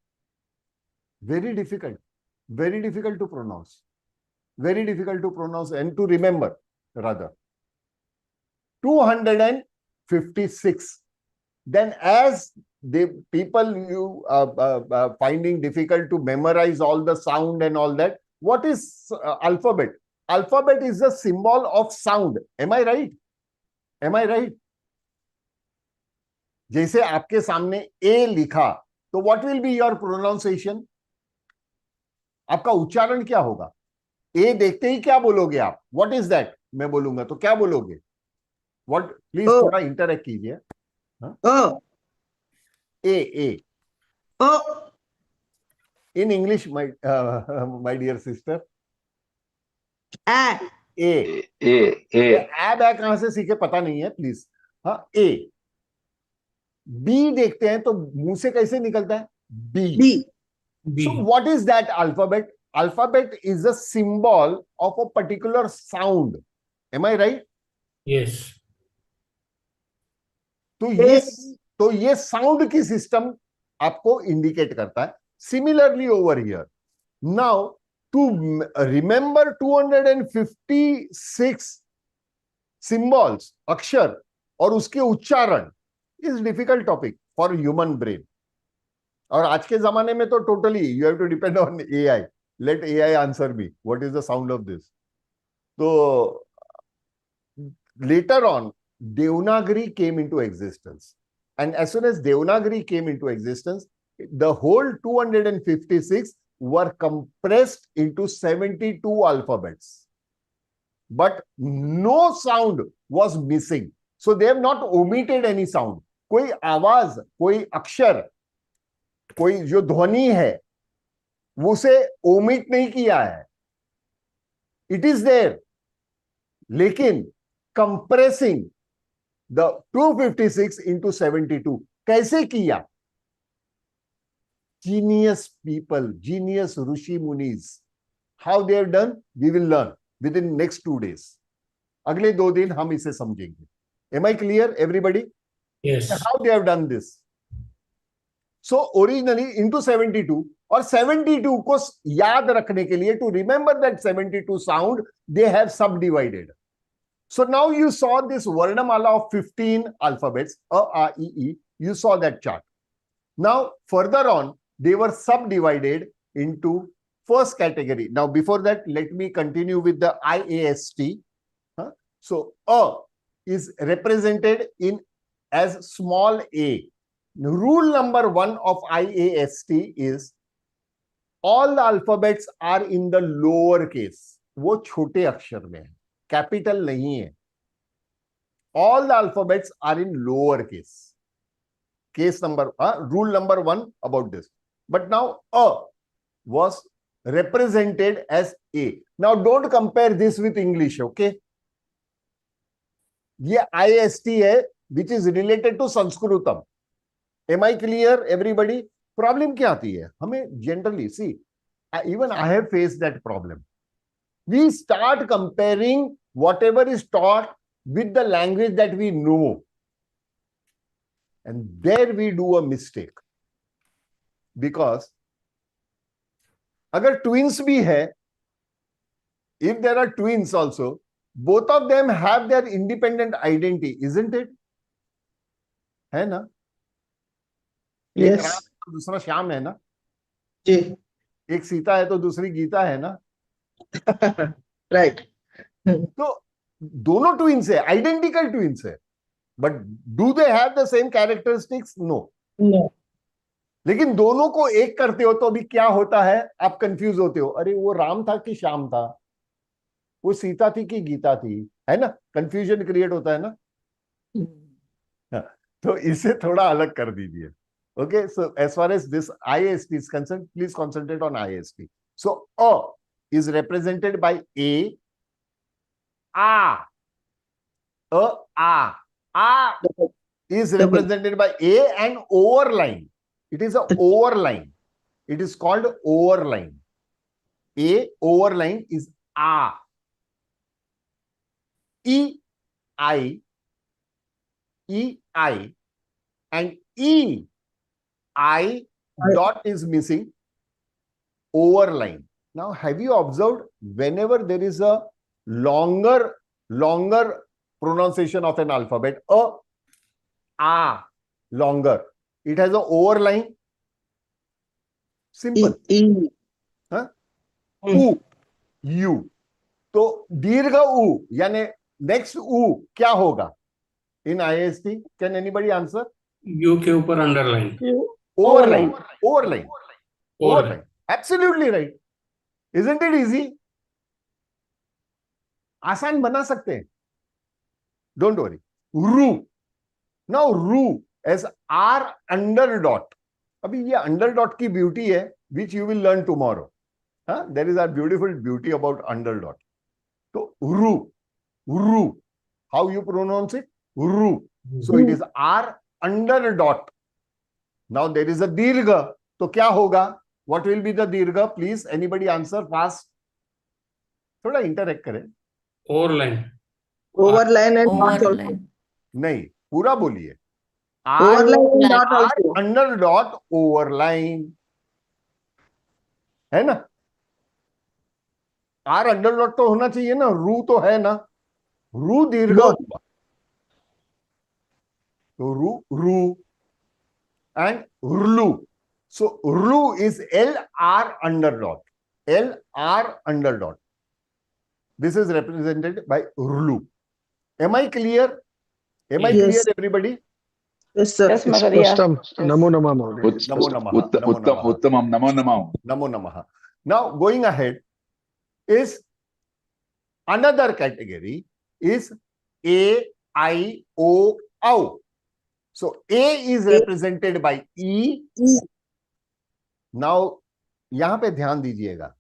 Very difficult to pronounce. Very difficult to pronounce and to remember, rather. 256. Then as the people you finding difficult to memorize all the sound and all that, what is alphabet? Alphabet is a symbol of sound. Am I right? Am I right? जैसे आपके सामने A लिखा, तो what will be your pronunciation? आपका उच्चारण क्या होगा? ए देखते ही क्या बोलोगे आप? What is that? मैं बोलूंगा तो क्या बोलोगे? व्हाट? प्लीज थोड़ा इंटरेक्ट कीजिए. A in English my dear sister. A कहां से सीखे पता नहीं है, प्लीज. हाँ, ए. बी देखते हैं तो मुंह से कैसे निकलता है? B. So what is that alphabet? Alphabet is a symbol of a particular sound. Am I right? Yes. तो ये sound की system आपको indicate करता है. Similarly over here. Now to remember 256 symbols, अक्षर और उसके उच्चारण is difficult topic for human brain. और आज के जमाने में तो totally you have to depend on AI. Let AI answer me what is the sound of this. तो letter on Devanagari came into existence, and as soon as Devanagari came into existence, the whole 256 were compressed into 72 alphabets, but no sound was missing. So they have not omitted any sound. कोई आवाज, कोई अक्षर, कोई जो ध्वनि है वो उसे ओमिट नहीं किया है. इट इज देयर, लेकिन कंप्रेसिंग द 256 इंटू 72 कैसे किया? Genius people, genius rishi munis, how they have done we will learn within next 2 days. अगले 2 दिन हम इसे समझेंगे. Am I clear everybody? Yes. How they have done this. So originally into 72, और 72 को याद रखने के लिए, to remember that 72 sound, they have subdivided. So now you saw this Varnamala of 15 alphabets, A, A, E, E. You saw that chart. Now further on, they were subdivided into first category. Now before that, let me continue with the IAST. So A is represented in as small a. Rule number 1 of IAST is all the alphabets are in the lower case. वो छोटे अक्षर में है, capital नहीं है. All the alphabets are in lower case. Case number, rule number 1 about this. But now A was represented as A. Now don't compare this with English, okay? ये IAST है, which is related to Sanskritam. Am I clear, everybody? Problem क्या आती है हमें generally? See, even I have faced that problem. We start comparing whatever is taught with the language that we know, and there we do a mistake. Because अगर twins भी है, if there are twins also, both of them have their independent identity, isn't it? है ना? एक Yes. Ram है तो दूसरा श्याम है ना? जी. एक सीता है तो दूसरी गीता है ना? Right. तो दोनों ट्विंस है, आइडेंटिकल ट्विंस है, but do they have the same characteristics? No. No. लेकिन दोनों को एक करते हो तो अभी क्या होता है? आप कंफ्यूज होते हो, अरे वो राम था कि श्याम था, वो सीता थी कि गीता थी, है ना? कंफ्यूजन क्रिएट होता है ना? तो इसे थोड़ा अलग कर दीजिए. Okay, so as far as this IST is concerned, please concentrate on IST. So a is represented by a is represented by a and overline. It is a overline. It is called overline. A overline is a. I and I dot is missing, overline. Now, have you observed whenever there is a longer pronunciation of an alphabet, longer, it has an overline? Simple. Huh? U, U. तो दीर्घ उ यानी next उ क्या होगा इन IST? Can anybody answer? You के ऊपर underline. Overline. Overline. Absolutely right. Isn't it easy? आसान बना सकते हैं. Don't worry. रू. Now रू as R under dot. अभी ये under dot की ब्यूटी है, which you will learn tomorrow. There is a beautiful beauty about under dot. So रू. How you pronounce it? Ru. So it is R under dot. Now there is a dirgha. तो क्या होगा? What will be the dirgha? Please, anybody answer fast. थोड़ा interact करें. Overline. Overline and dot also. Overline. नहीं, पूरा बोलिए. Overline and dot R also. under dot overline. है ना? R under dot तो होना चाहिए ना. रू तो है ना. रू दीर्घ हुआ. तो रू and rlu. So rlu is LR under dot. LR under dot. This is represented by rlu. Am I clear? Am I Yes. clear, everybody? Yes, sir. Yes, Magadya. Namo Namah Mahodaya. Namo Namaha. Namo Namaha. उत्तमं नमो नमः. Namo Namaha. Now going ahead is another category is A, I, O, OW. So A is represented by E. Now यहां पे ध्यान दीजिएगा.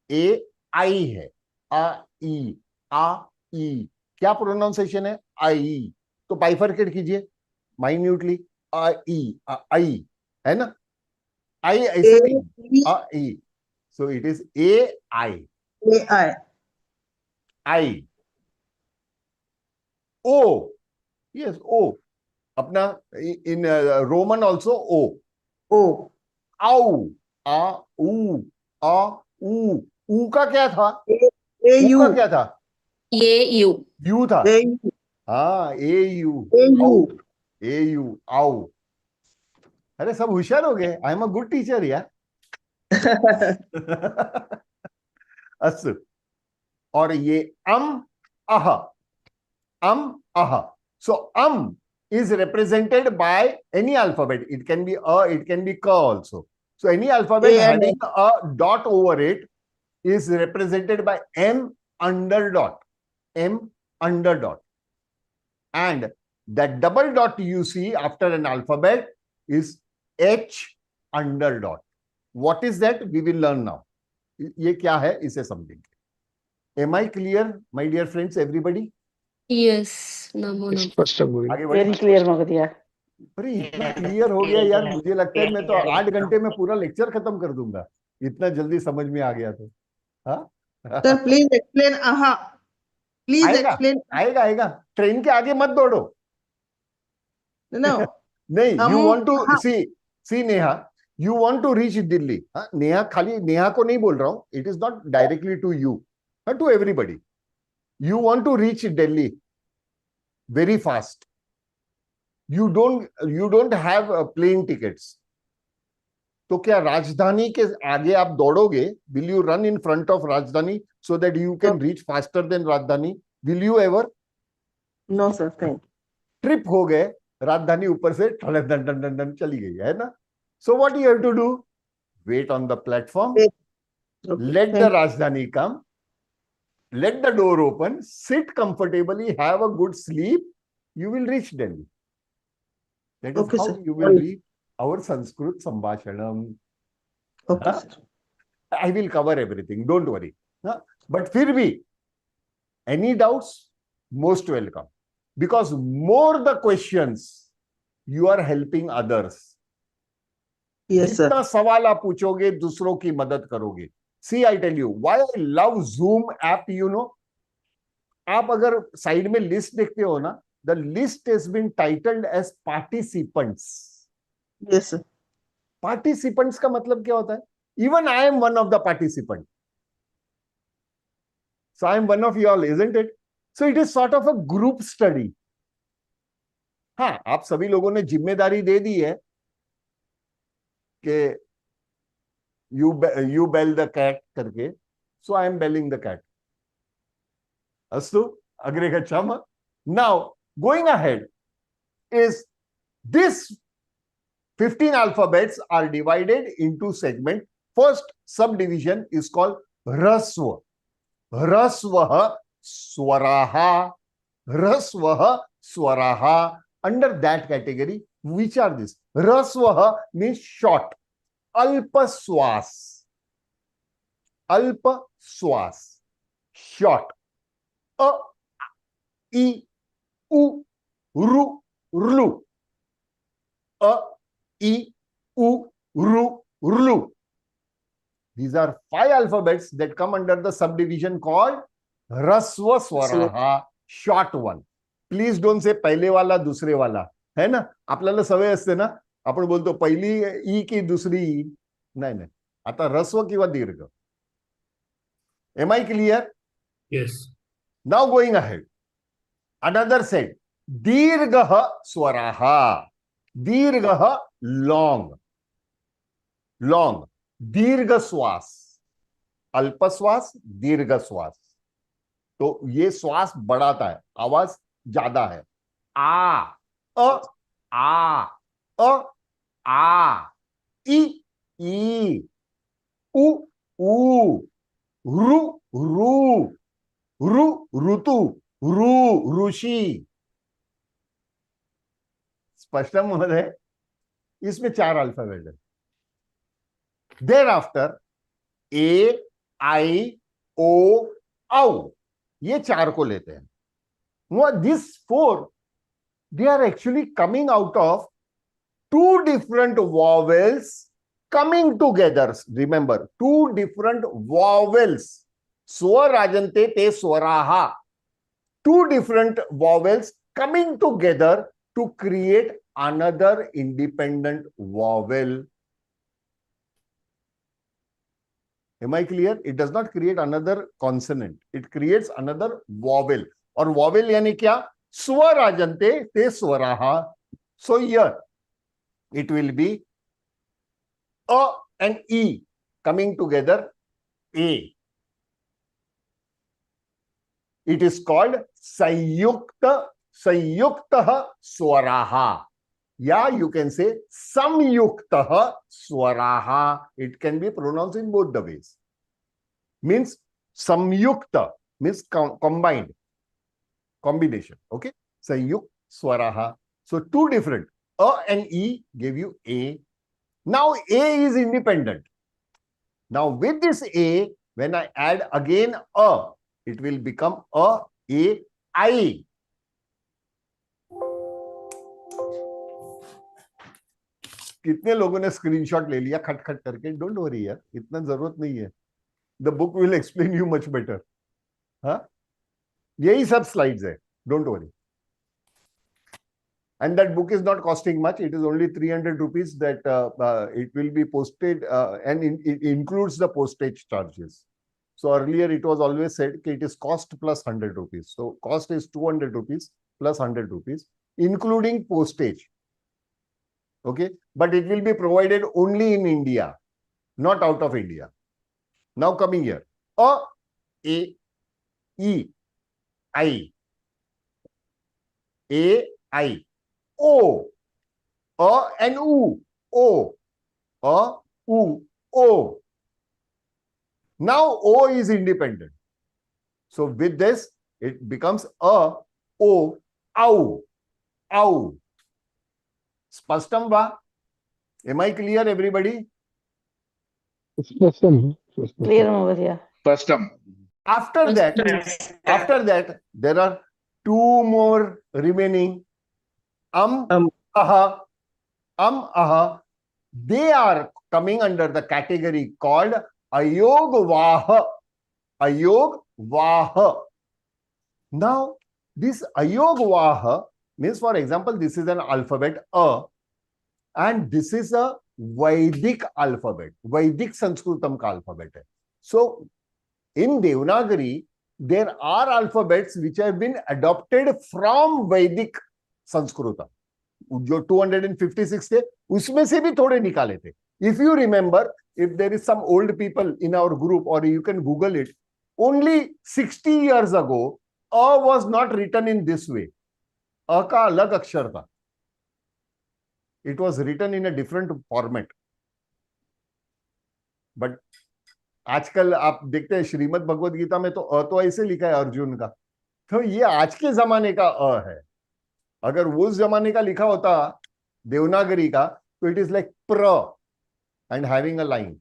A I है. A I. क्या pronunciation है? I. तो बाइफरकेट कीजिए माइन्यूटली. I है ना? I ऐसे नहीं. I. So it is AI. I. O. Yes, O. अपना in Roman also O. O. Ow. U. U का क्या था? A-U. U का क्या था? AU. U था. A-U. हाँ, AU. A-U. AU. Ow. अरे सब होशियार हो गए. I am a good teacher यार. अस्तु. और ये अह. So is represented by any alphabet. It can be a, it can be ka also. So any alphabet having a dot over it is represented by M under dot. M under dot. And that double dot you see after an alphabet is H under dot. What is that? We will learn now. ये क्या है इसे समझेंगे. Am I clear, my dear friends, everybody? Yes. Namo Namo. आगे बढ़े. Very clear, Magadya. अरे इतना clear हो गया यार. मुझे लगता है मैं तो 8 घंटे में पूरा लेक्चर खत्म कर दूंगा. इतना जल्दी समझ में आ गया तो. हाँ. Sir, please explain aha. Please explain. आएगा. ट्रेन के आगे मत दौड़ो. No. नहीं. You want to see Neha. You want to reach Delhi. हाँ, नेहा खाली नेहा को नहीं बोल रहा हूँ. It is not directly to you. To everybody. You want to reach Delhi very fast. You don't have plane tickets. तो क्या राजधानी के आगे आप दौड़ोगे? Will you run in front of Rajdhani so that you can reach faster than Rajdhani? Will you ever? No, sir. Thank you. Trip हो गए, राजधानी ऊपर से डन डन डन डन चली गई है ना. So what you have to do? Wait on the platform. Okay. Let the Thank Rajdhani come. Let the door open. Sit comfortably. Have a good sleep. You will reach Delhi. That is Okay, how sir. you will read our Sanskrit Sambhashanam. Okay, Huh? sir. I will cover everything. Don't worry. Huh? But फिर भी, any doubts? Most welcome. Because more the questions, you are helping others. Yes, sir. जितना सवाल आप पूछोगे, दूसरों की मदद करोगे. See, I tell you, why I love Zoom app, you know? आप अगर साइड में लिस्ट देखते हो ना, the list has been titled as participants. Yes, sir. Participants का मतलब क्या होता है? Even I am one of the participants. So I am one of you all, isn't it? So it is sort of a group study. हाँ, आप सभी लोगों ने जिम्मेदारी दे दी है कि you bell the cat करके. So I am belling the cat. अस्तु, अग्रे गच्छामः. Now, going ahead is this 15 alphabets are divided into segments. First subdivision is called Rasva. Rasvah Swaraha. Rasvah Swaraha. Under that category, which are these? Rasvah means short. Alpa Swas. Alpa Swas. Short. A, I, U, Ru, Rlu. A, I, U, Ru, Rlu. These are 5 alphabets that come under the subdivision called Rasva Swaraha, short one. Please don't say पहले वाला दूसरे वाला, है ना? आपल्याला सवय असते ना, आपण बोलतो पहिली ई की दुसरी ई. नाही नाही, आता रस्व किंवा दीर्घ. Am I clear? Yes. Now going ahead, another set. Dirgah Swaraha. Dirgah long. Long. दीर्घ श्वास. अल्प श्वास, दीर्घ श्वास. तो ये श्वास बढ़ाता है, आवाज ज्यादा है. आ, अ, आ, अ, आ, ई, उ, रु, ऋतु, ऋषि. स्पष्ट महोदय? इसमें 4 अल्फाबेट है. Thereafter, A, I, O, औ, ये 4 को लेते हैं. These 4, they are actually coming out of 2 different vowels coming together. Remember, 2 different vowels. Swarajante te swaraha. 2 different vowels coming together to create another independent vowel. Am I clear? It does not create another consonant. It creates another vowel. और vowel यानी क्या? स्वराजन्ते ते स्वराहा. So here it will be a and e coming together. A. It is called Sanyuktah Swaraha. Yeah, you can say Samyuktah Swaraha. It can be pronounced in both the ways. Means Samyukta means combined. Combination. Okay? Samyukt Swaraha. So 2 different. A and E gave you A. Now A is independent. Now with this A, when I add again A, it will become A, I. कितने लोगों ने screenshot ले लिया खट खट करके? Don't worry यार, इतना जरूरत नहीं है. The book will explain you much better. हाँ, यही सब स्लाइड्स है. Don't worry. And that book is not costing much. It is only 300 rupees that it will be posted and it includes the postage charges. So earlier it was always said that it is cost plus 100 rupees. So cost is 200 rupees plus 100 rupees, including postage. Okay, but it will be provided only in India, not out of India. Now coming here, A, E, I, A, I, O, A and U, O, A, U, O. Now O is independent. So with this, it becomes A, O, Au, Au. Spashtam va? Am I clear, everybody? Clear over here. Spashtam. After that, there are two more remaining. Aha, aha. They are coming under the category called Ayogvaha. Ayogvaha. Now, this Ayogvaha means, for example, this is an alphabet A, and this is a Vedic alphabet. Vedic Sanskritam ka alphabet hai. So, in Devanagari, there are alphabets which have been adopted from Vedic Sanskritam. जो 256 थे उसमें से भी थोड़े निकाले थे. If you remember, if there is some old people in our group, or you can Google it, only 60 years ago, A was not written in this way. A का अलग अक्षर था. It was written in a different format. But आजकल आप देखते हैं श्रीमद् भगवद गीता में तो अ तो ऐसे लिखा है अर्जुन का. तो ये आज के जमाने का अ है. अगर उस जमाने का लिखा होता देवनागरी का, तो इट इज लाइक प्र and having a line.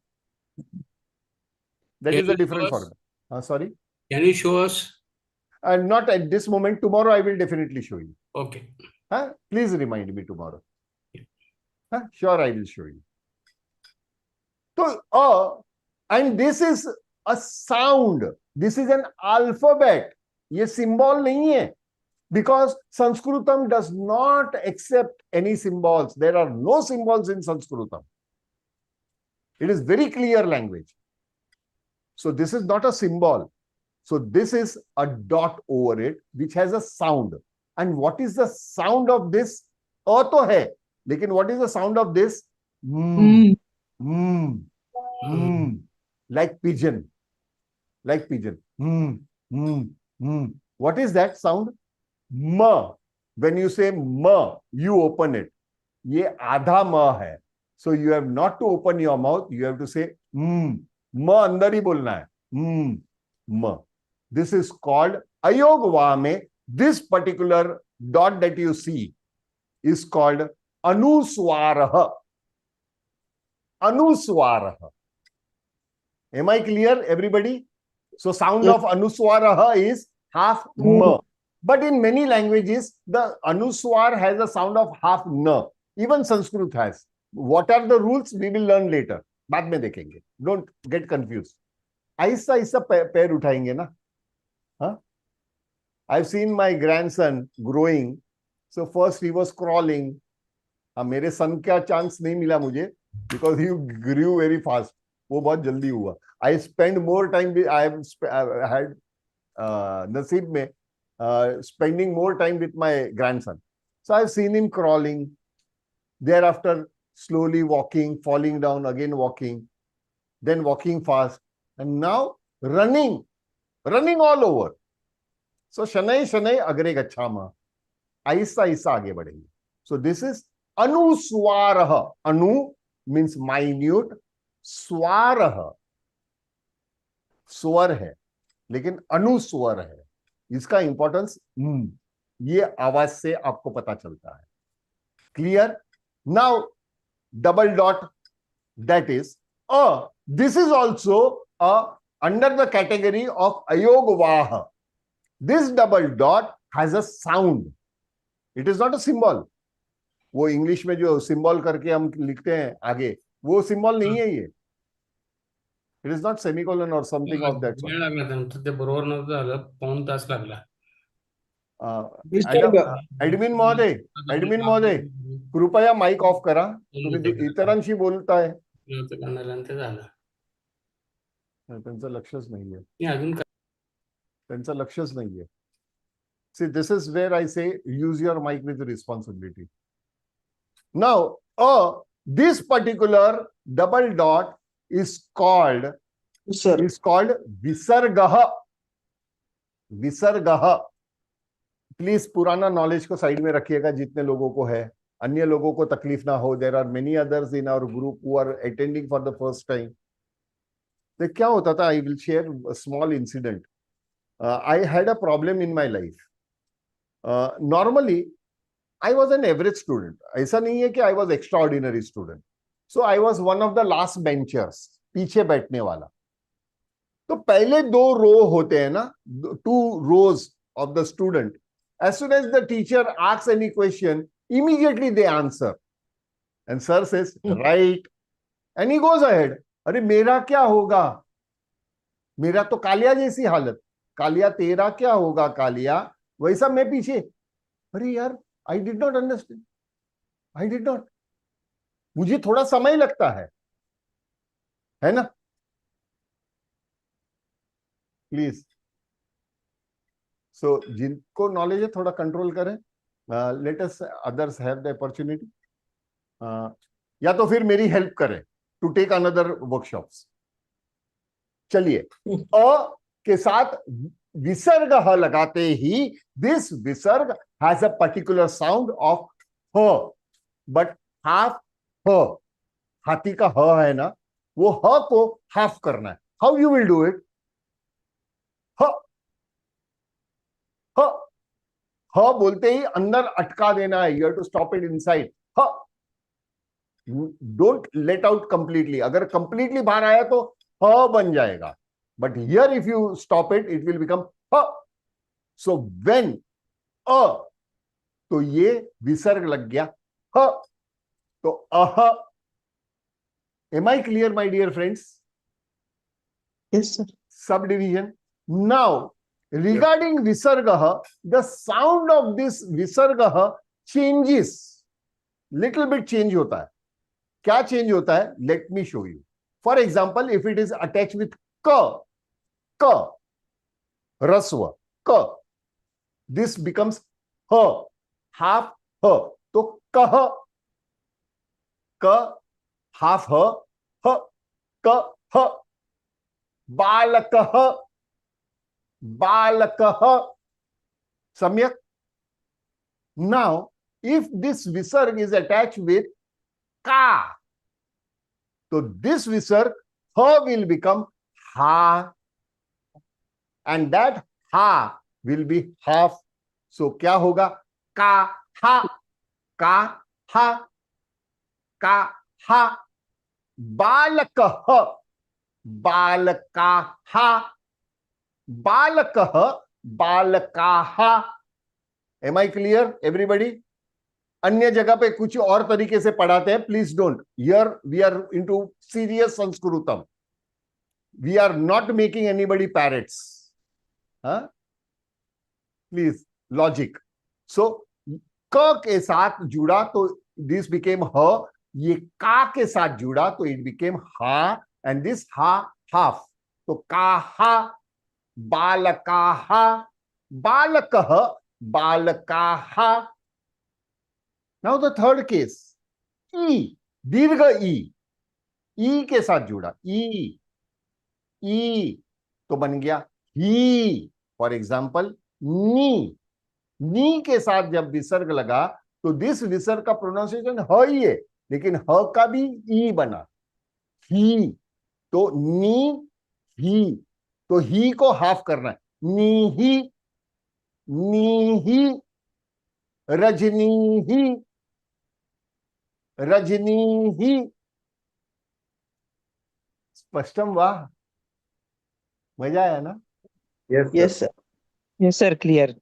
That is a different format. Sorry? Can you show us? Not at this moment. Tomorrow I will definitely show you. Okay. Please remind me tomorrow. Sure, I will show you. So, and this is a sound. This is an alphabet. ये symbol नहीं है. Because Sanskritam does not accept any symbols. There are no symbols in Sanskritam. It is very clear language. So this is not a symbol. So this is a dot over it, which has a sound. And what is the sound of this? A to hai. Lekin what is the sound of this? Like pigeon. Like pigeon. What is that sound? Ma. When you say ma, you open it. Ye adha ma hai. So you have not to open your mouth. You have to say ma andar hi bolna hai. Ma. This is called Ayogva mein. This particular dot that you see is called Anuswaraha. Anuswaraha. Am I clear, everybody? So sound of Anuswaraha is half ma. But in many languages, the Anuswar has a sound of half na. Even Sanskrit has. What are the rules? We will learn later. बाद में देखेंगे. Don't get confused. ऐसा ऐसा पैर उठाएंगे ना. I've seen my grandson growing. So first he was crawling. मेरे son का chance नहीं मिला मुझे because he grew very fast. वो बहुत जल्दी हुआ. I spend more time. I have had नसीब में spending more time with my grandson. So I've seen him crawling. Thereafter, slowly walking, falling down, again walking, then walking fast, and now running all over. So Shanai agre gachhama. Aisa आगे बढ़ेंगे. So this is Anuswaraha. Anu means minute. Swaraha स्वर है, लेकिन अनुस्वर है. इसका importance ये आवाज से आपको पता चलता है. Clear? Now double dot, that is a. This is also a under the category of अयोगवाह. This double dot has a sound. It is not a symbol. वो इंग्लिश में जो सिंबल करके हम लिखते हैं आगे, वो सिंबल नहीं है ये. It is not semicolon or something of that sort. ते बरोबर नव्हतं झालं. पाऊण तास लागला. ऍडमिन महोदय, कृपया माईक ऑफ करा. तुम्ही इतरांशी बोलताय. ते झालं. त्यांचं लक्षच नाहीये. हे अजून काय? त्यांचं लक्षच नाहीये. See, this is where I say use your mic with responsibility. Now, this particular double dot is called Sir. visargah. Visargah. Please पुराना नॉलेज को साइड में रखिएगा जितने लोगों को है, अन्य लोगों को तकलीफ ना हो. There are many others in our group who are attending for the first time. तो क्या होता था, I will share a small incident. I had a problem in my life. Normally I was an average student. ऐसा नहीं है कि I was extraordinary student. So I was one of the last benchers, पीछे बैठने वाला. तो पहले 2 रो होते हैं ना, 2 rows of the student. As soon as the teacher asks any question, immediately they answer. And sir says, right. And he goes ahead. अरे मेरा क्या होगा, मेरा तो कालिया जैसी हालत. कालिया तेरा क्या होगा कालिया, वैसा मैं पीछे. अरे यार, I did not understand. I did not. मुझे थोड़ा समय लगता है ना. प्लीज. सो जिनको नॉलेज है थोड़ा कंट्रोल करें. Let us others have the opportunity. या तो फिर मेरी हेल्प करें टू टेक अनदर वर्कशॉप्स. चलिए, अ के साथ विसर्ग ह लगाते ही दिस विसर्ग has a particular sound of ह, बट हाफ ह. हाथी का ह है ना, वो ह को हाफ करना है. How you will do it? ह. ह. ह बोलते ही अंदर अटका देना है. You have to stop it inside. ह. Don't let out completely. अगर कंप्लीटली बाहर आया तो ह बन जाएगा. But here if you stop it, it will become ह. सो व्हेन अ, तो ये विसर्ग लग गया ह. तो अह. Am I clear my dear friends? Yes, sir. Subdivision. Now, regarding visargah, the sound of this visargah changes. Little bit change होता है. क्या change होता है? Let me show you. For example, if it is attached with ka, rasva, ka, this becomes ha, half ha. तो kah, ka, half ha, ha, ka, ha. बालकः, बालकः. सम्यक. Now, if this visarg is attached with ka, so this visarg ha will become ha, and that ha will be half. So क्या होगा? का हा, का हा, का हा. बालकः, बालकाः, बालकः, बालकाः. Am I clear everybody? अन्य जगह पे कुछ और तरीके से पढ़ाते हैं. Please don't. Here we are into serious Sanskritam. We are not making anybody parrots. Please logic. So क के साथ जुड़ा तो दिस बिकेम ह. ये का के साथ जुड़ा तो इट बिकेम हा, and this ha, half. So kaha, balakaha, balakaha, balakaha. Now the third case. E, दीर्घ ई. ई के साथ जुड़ा. ई, ई तो बन गया ही. फॉर एग्जाम्पल नी. नी के साथ जब विसर्ग लगा तो दिस विसर्ग का प्रोनाउंसिएशन ह ही है, लेकिन ह का भी ई बना. ही. तो नी ही, तो ही को हाफ करना है. नी ही, नी ही, रजनी ही, रजनी ही. स्पष्टम वाह. मजा आया ना? Yes, sir. Yes, sir, clear.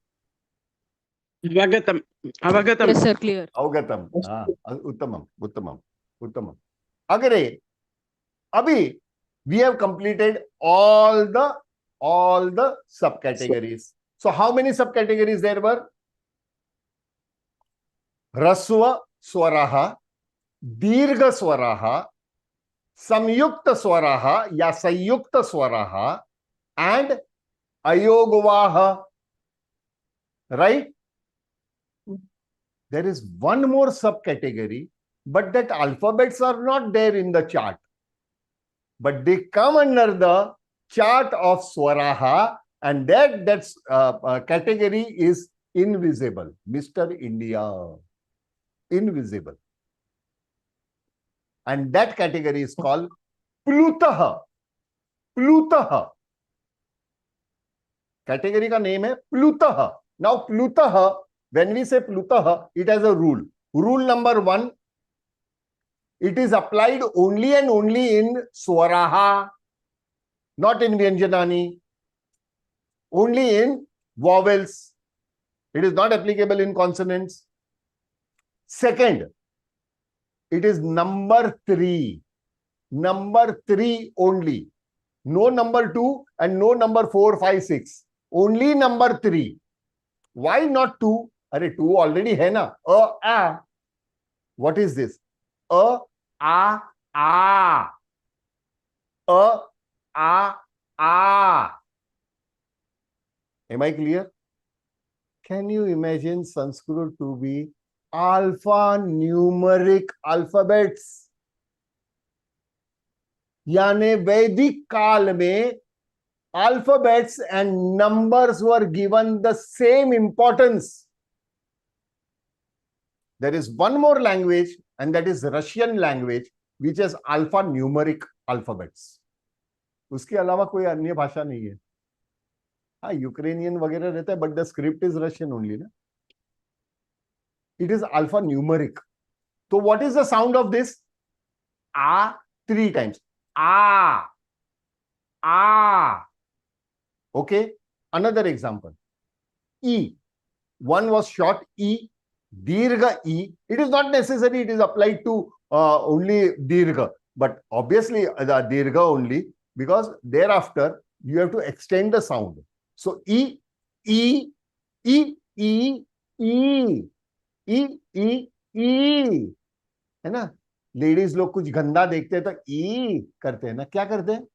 Avagatam. Avagatam. Yes, sir, clear. अवगतम. हाँ, उत्तमम उत्तमम उत्तमम. अग्रे. अभी we have completed all the subcategories. So how many subcategories there were? Rasva swaraha, dirgha swaraha, samyukta swaraha ya sanyukta swaraha and ayogvaha. Right? There is one more subcategory, but that alphabets are not there in the chart. But they come under the chart of swaraha, and that category is invisible. Mr. India. Invisible. And that category is called Plutaha. Plutaha. Category ka name hai Plutaha. Now Plutaha, when we say Plutaha, it has a rule. Rule number 1, it is applied only and only in Swaraha, not in Vyanjanani. Only in vowels. It is not applicable in consonants. Second, it is number 3. Number 3 only. No number 2 and no number 4, 5, 6. Only number 3. Why not 2? Arey 2 already hai na. A. What is this? A. Am I clear? Can you imagine Sanskrit to be alphanumeric alphabets? यानी वैदिक काल में alphabets and numbers were given the same importance. There is one more language, and that is Russian language, which has alphanumeric alphabets. उसके अलावा कोई अन्य भाषा नहीं है. हाँ, यूक्रेनियन वगैरह रहता है, but the script is Russian only, ना? It is alphanumeric. So what is the sound of this? A 3 times. A. Okay. Another example. E. One was short E. Dirgha E. It is not necessary. It is applied to only Dirgha. But obviously the Dirgha only, because thereafter you have to extend the sound. So E, E, E, E, E, E, E, E. है ना? Ladies लोग कुछ गंदा देखते हैं तो ई करते हैं ना. क्या करते हैं?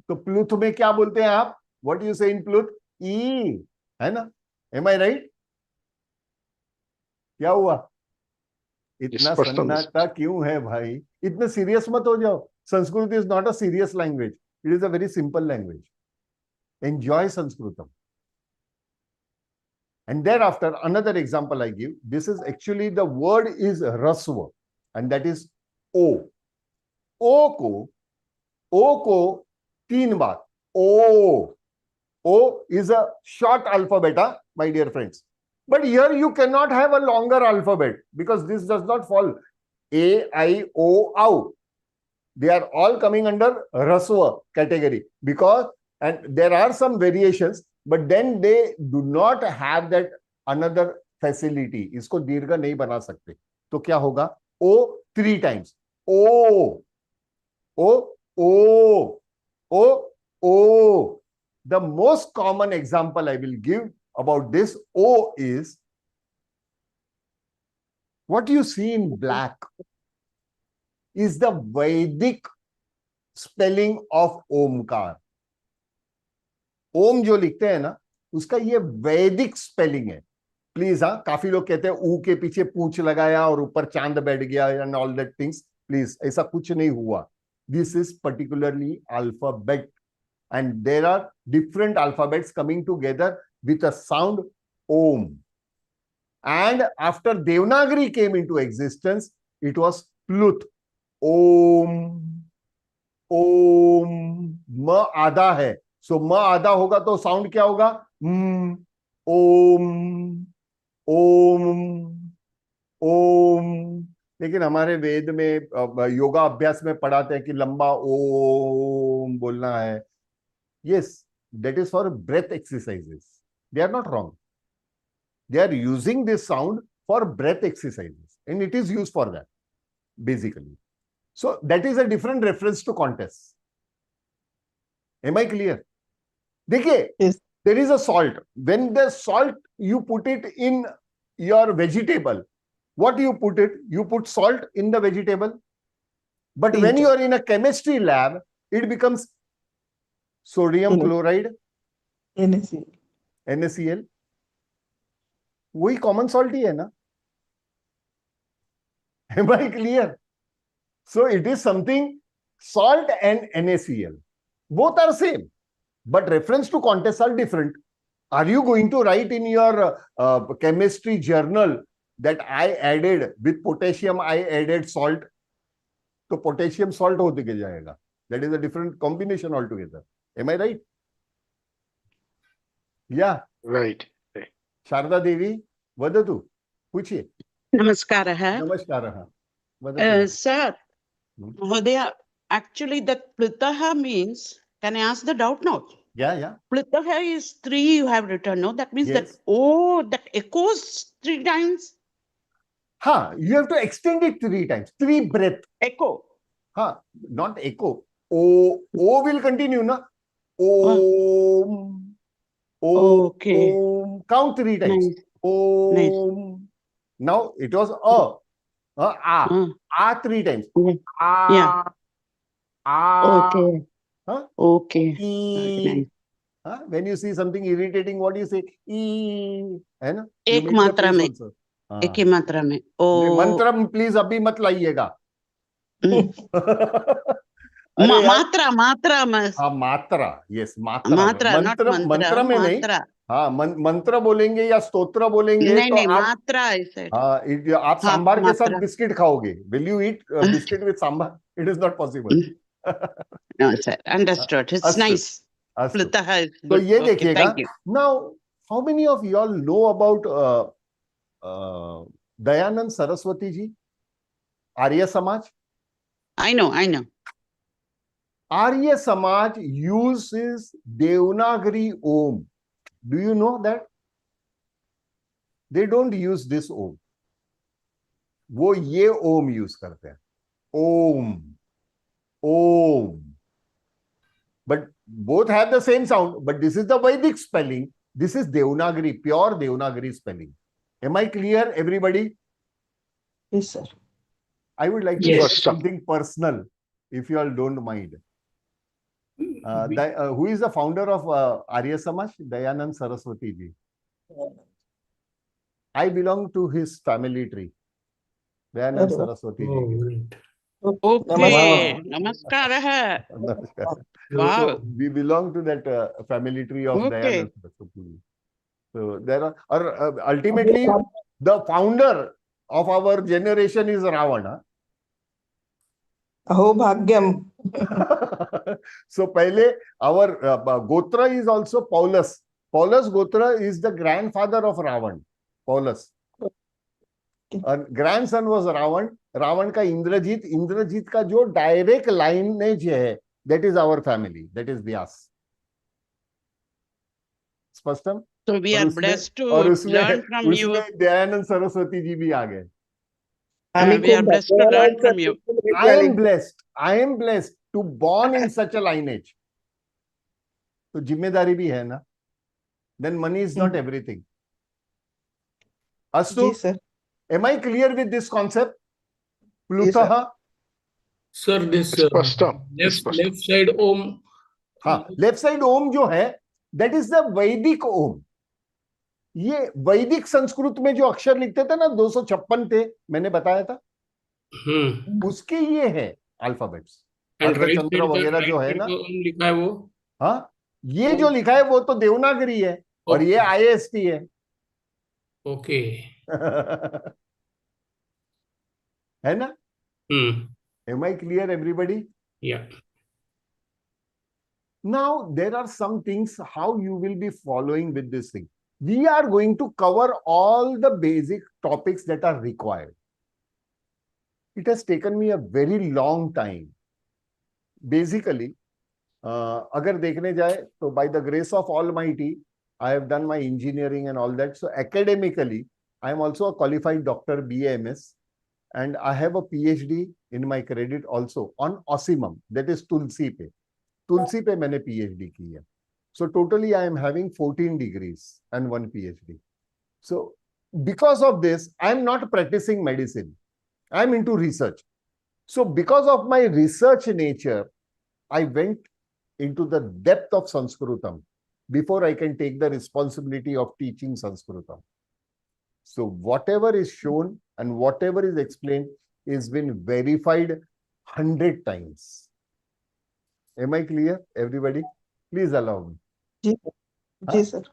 तो प्लूथ में क्या बोलते हैं आप? व्हाट यू से इन प्लूथ? ई. है ना? एम आई राइट? क्या हुआ? इतना सन्नाटा क्यों है भाई? इतना सीरियस मत हो जाओ. Sanskrit is not a serious language. It is a very simple language. Enjoy Sanskritam. And thereafter, another example I give. This is actually, the word is rasva, and that is O. O ko 3 bar. O. O is a short alphabet, my dear friends. But here you cannot have a longer alphabet, because this does not fall. A, I, O, Au. They are all coming under rasva category, because, and there are some variations, but then they do not have that another facility. इसको दीर्घ नहीं बना सकते. तो क्या होगा? O 3 times. O. O. O. O. O. The most common example I will give about this O is what you see in black is the Vedic spelling of Omkar. ओम जो लिखते हैं ना, उसका ये वैदिक स्पेलिंग है. प्लीज. हाँ, काफी लोग कहते हैं ऊ के पीछे पूछ लगाया और ऊपर चांद बैठ गया and all that things. Please, ऐसा कुछ नहीं हुआ. This is particularly alphabet, and there are different alphabets coming together with a sound Om. And after Devanagari came into existence, it was प्लुत. ओम. ओम. म आधा है, सो म आधा होगा तो साउंड क्या होगा? ओम. ओम. ओम. लेकिन हमारे वेद में योगा अभ्यास में पढ़ाते हैं कि लंबा ओम बोलना है. Yes, that is for breath exercises. They are not wrong. They are using this sound for breath exercises, and it is use for that basically. So that is a different reference to contest. Am I clear? देखिए, there is a salt. When the salt, you put it in your vegetable, what do you put it? You put salt in the vegetable. But when you are in a chemistry lab, it becomes sodium chloride, NaCl. वही common salt ही है ना? Am I clear? So it is something salt and NaCl. Both are same, but reference to contests are different. Are you going to write in your chemistry journal that I added with potassium, I added salt? तो potassium salt होते के जाएगा. That is a different combination altogether. Am I right? Yeah. Right. Sharda Devi, वदतु, पूछिए. नमस्कारः. नमस्कारः. वदतु. Sir, Mahodaya, actually that Plutaha means, can I ask the doubt now? Yeah. Plutaha is 3 you have written, no? That means that, Yes. that echoes 3 times? You have to extend it 3 times. 3 breath. Echo. Not echo. O will continue, na? Om. Okay. Om. Count 3 times. Nice. Om. Nice. Now it was a. A 3 times. Yeah. Okay. Okay. E. Nice. When you see something irritating, what do you say? E. है ना? एक मात्रा में. एक ही मात्रा में. मंत्र please अभी मत लाइएगा. मात्रा में. मात्रा. Yes, मात्रा. मंत्र में नहीं. मंत्र बोलेंगे या स्तोत्र बोलेंगे नहीं, तो मात्रा ऐसे. आप सांभर के साथ बिस्किट खाओगे. Will you eat biscuit with sambar? It is not possible. No, sir. Understood. It's nice. Plutaha is तो good. ये Okay, देखिएगा. thank you. Now, how many of you all know about Dayanand Saraswati ji? Arya Samaj? I know. Arya Samaj uses Devanagari Om. Do you know that? They don't use this Om. वो ये Om use करते हैं. Om. But both have the same sound. But this is the Vedic spelling. This is Devanagari, pure Devanagari spelling. Am I clear, everybody? Yes, sir. I would like to Yes. say something personal, if you all don't mind. Who is the founder of Arya Samaj? Dayanand Saraswati ji. I belong to his family tree. Dayanand Saraswati ji. Okay. Namaskar. Wow. So we belong to that family tree of Okay. Dayanand Saraswati ji. So there are, ultimately, the founder of our generation is Ravana. Aho bhagyam. So pehle our Gotra is also Paulus. Paulus Gotra is the grandfather of Ravan. Paulus. Grandson was Ravan. Ravan ka Indrajit. Indrajit ka jo direct lineage hai, that is our family. That is Vyas. Spashtam? So we are blessed to learn from you. Dayanand Saraswati ji bhi aa gaye. We are blessed to learn from you. I am blessed to born in such a lineage. So जिम्मेदारी भी है ना. Then money is not everything. Astu, Yes, sir. am I clear with this concept? Plutaha? Sir, this left side Om. Left side Om जो है, that is the Vedic Om. ये वैदिक संस्कृत में जो अक्षर लिखते थे ना 256 थे, मैंने बताया था. उसके ये है अल्फाबेट्स. अर्धचंद्र वगैरह जो है ना, लिखा है वो. ये जो लिखा है वो तो देवनागरी है और ये IST है. ओके. है ना? Am I clear, everybody? Yeah. Now there are some things how you will be following with this thing. We are going to cover all the basic topics that are required. It has taken me a very long time. Basically, अगर देखने जाए तो by the grace of Almighty, I have done my engineering and all that. So academically, I am also a qualified doctor, BAMS, and I have a PhD in my credit also on Osimum, that is Tulsi पे. Tulsi पे मैंने PhD की है. So totally I am having 14 degrees and 1 PhD. So because of this, I am not practicing medicine. I am into research. So because of my research nature, I went into the depth of Sanskritam before I can take the responsibility of teaching Sanskritam. So whatever is shown and whatever is explained is been verified 100 times. Am I clear, everybody? Please allow me. जी जी sir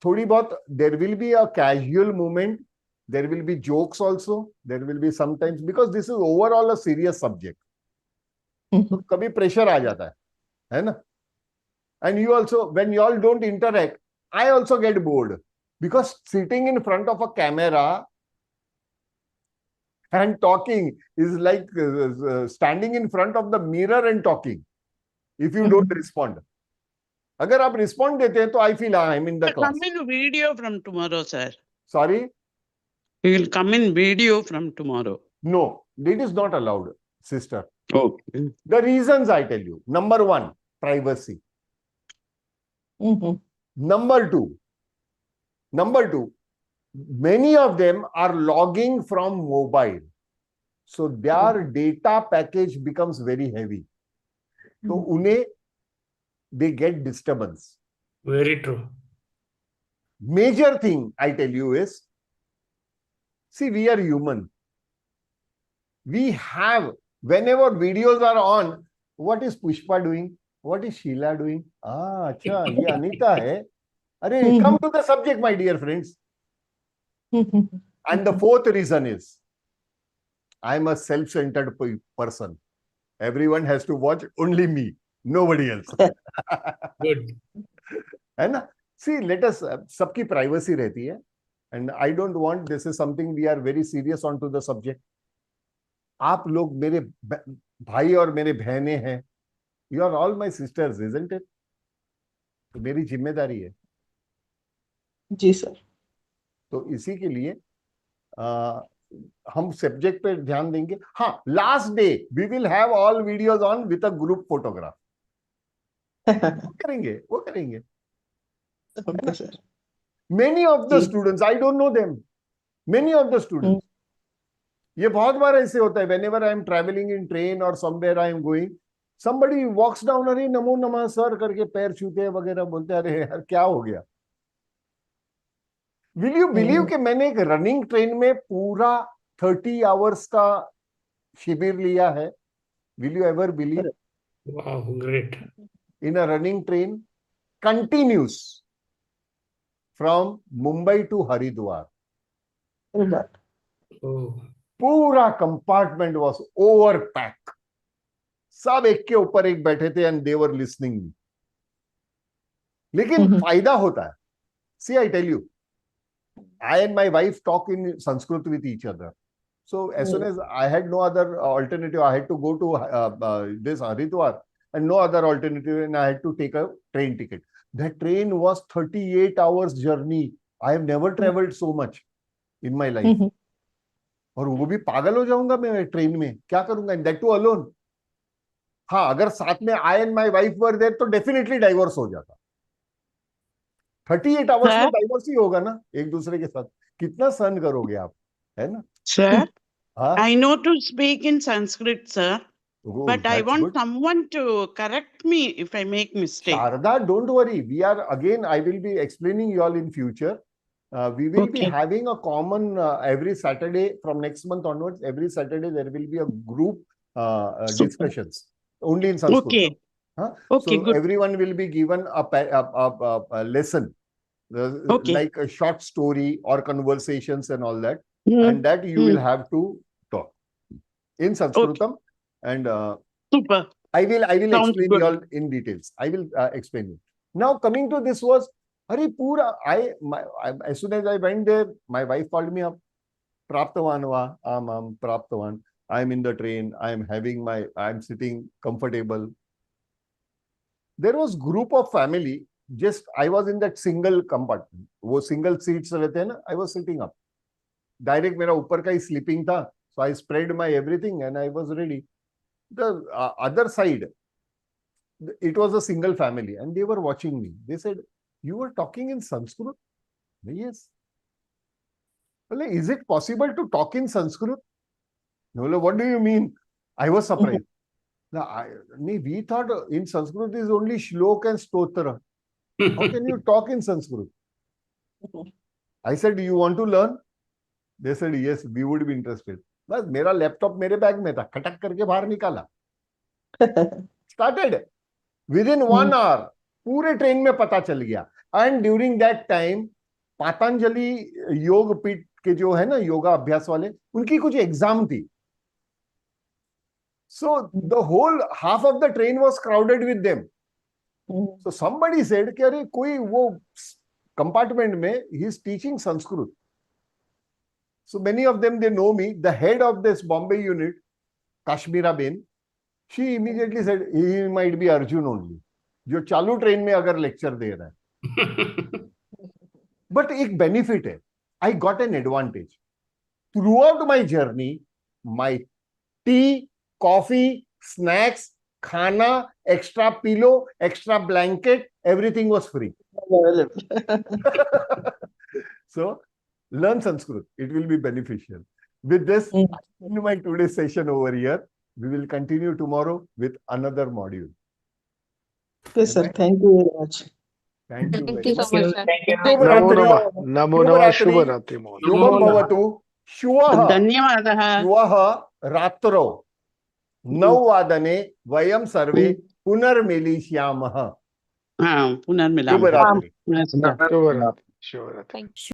थोड़ी बहुत, there will be a casual moment, there will be jokes also, there will be sometimes, because this is overall a serious subject. तो कभी pressure आ जाता है ना? And you also, when you all don't interact, I also get bored, because sitting in front of a camera and talking is like standing in front of the mirror and talking. If you don't respond, अगर आप respond देते हैं तो I feel I'm in the class. Come in video from tomorrow, sir. Sorry? We will come in video from tomorrow. No, it is not allowed, sister. Okay. The reasons I tell you. Number one, privacy. Number two, many of them are logging from mobile. So their data package becomes very heavy. So उन्हें, they get disturbance. Very true. Major thing I tell you is, see, we are human. We have, whenever videos are on, what is Pushpa doing? What is Sheila doing? Ah, acha, ye Anita hai. Arey, come to the subject, my dear friends. And the fourth reason is, I am a self-centered person. Everyone has to watch only me, nobody else. Good. है ना? See, let us, सबकी privacy रहती है. And I don't want, this is something we are very serious onto the subject. आप लोग मेरे भाई और मेरे बहनें हैं. You are all my sisters, isn't it? तो मेरी जिम्मेदारी है. जी सर तो इसी के लिए हम सब्जेक्ट पे ध्यान देंगे. हाँ, last day we will have all videos on with a group photograph. वो करेंगे. Okay sir Many of the students, I don't know them. Many of the students. ये बहुत बार ऐसे होता है. Whenever I am traveling in train or somewhere I am going, somebody walks down, अरे नमो नमः sir करके पैर छूते हैं वगैरह, बोलते हैं अरे यार क्या हो गया. Will you believe कि मैंने एक रनिंग ट्रेन में पूरा 30 आवर्स का शिविर लिया है. Will you ever believe? Wow, great. In a running train, continuous from Mumbai to Haridwar. Oh, पूरा कंपार्टमेंट वॉज ओवर पैक. सब एक के ऊपर एक बैठे थे एंड दे वर लिसनिंग. लेकिन फायदा होता है. See I tell you, I and my wife talk in Sanskrit with each other. So as soon as I had no other alternative, I had to go to this Haridwar and no other alternative, and I had to take a train ticket. That train was 38 hours journey. I have never traveled so much in my life. और वो भी पागल हो जाऊंगा मैं train में, क्या करूंगा, and that too alone. हाँ, अगर साथ में I and my wife were there तो डेफिनेटली डाइवोर्स हो जाता. 38 आवर्स में डाइवोर्स ही होगा ना एक दूसरे के साथ. कितना सहन करोगे आप, है ना? Sir, हाँ, I know to speak in Sanskrit, sir, oh, but I that's want good. someone to correct me if I make mistake. Sharda, don't worry. We are, again, I will be explaining you all in future. We will be Okay. having a common every Saturday from next month onwards. Every Saturday there will be a group Super. discussions only in Sanskrit. Okay. Huh? Okay, So good. everyone will be given a lesson, Okay. like a short story or conversations and all that, Mm, and that you will have to talk in Sanskritam. And Super. I will Sounds explain good. you all in details. I will explain you. Now coming to this was, Hari Pura, as soon as I went there, my wife called me up. Praptavan va, Praptavan. I'm in the train. I'm sitting comfortable. There was group of family. Just I was in that single compartment. वो single seats रहते हैं ना. I was sitting up. Direct मेरा ऊपर का ही sleeping था. So I spread my everything and I was ready. The other side, it was a single family and they were watching me. They said, "You were talking in Sanskrit?" Yes. Well, is it possible to talk in Sanskrit? No, what do you mean? I was surprised. We thought in Sanskrit is only shlok and stotra. How can you talk in Sanskrit? I said, do you want to learn? They said, yes, we would be interested. बस मेरा laptop मेरे bag में था, खटक करके बाहर निकाला. Started. Within 1 hour, पूरे train में पता चल गया. And during that time, Patanjali योग पीठ के जो है ना योगा अभ्यास वाले, उनकी कुछ एग्जाम थी. So the whole half of the train was crowded with them. So somebody said कि अरे कोई वो compartment में he is teaching Sanskrit. So many of them, they know me. The head of this Bombay unit, Kashmira Ben, she immediately said he might be Arjun only. जो चालू train में अगर lecture दे रहा है. But एक benefit है. I got an advantage. Throughout my journey, my tea, coffee, snacks, khana, extra pillow, extra blanket, everything was free. So learn Sanskrit. It will be beneficial. With this, I end my today's session over here. We will continue tomorrow with another module. Okay, sir. Thank you very much. Thank you. Thank you so much, sir. नमो नमः नमो नमः शुभ रात्रि महोदय शुभम भवतु. श्वः धन्यवादः. श्वः रात्रौ 9:00 वयं सर्वे पुनर्मिलिष्यामः. पुनर्मिलामः. शुभरात्रि. नमस्कार. शुभ रात्रि शुभ रात्रि. Thank you.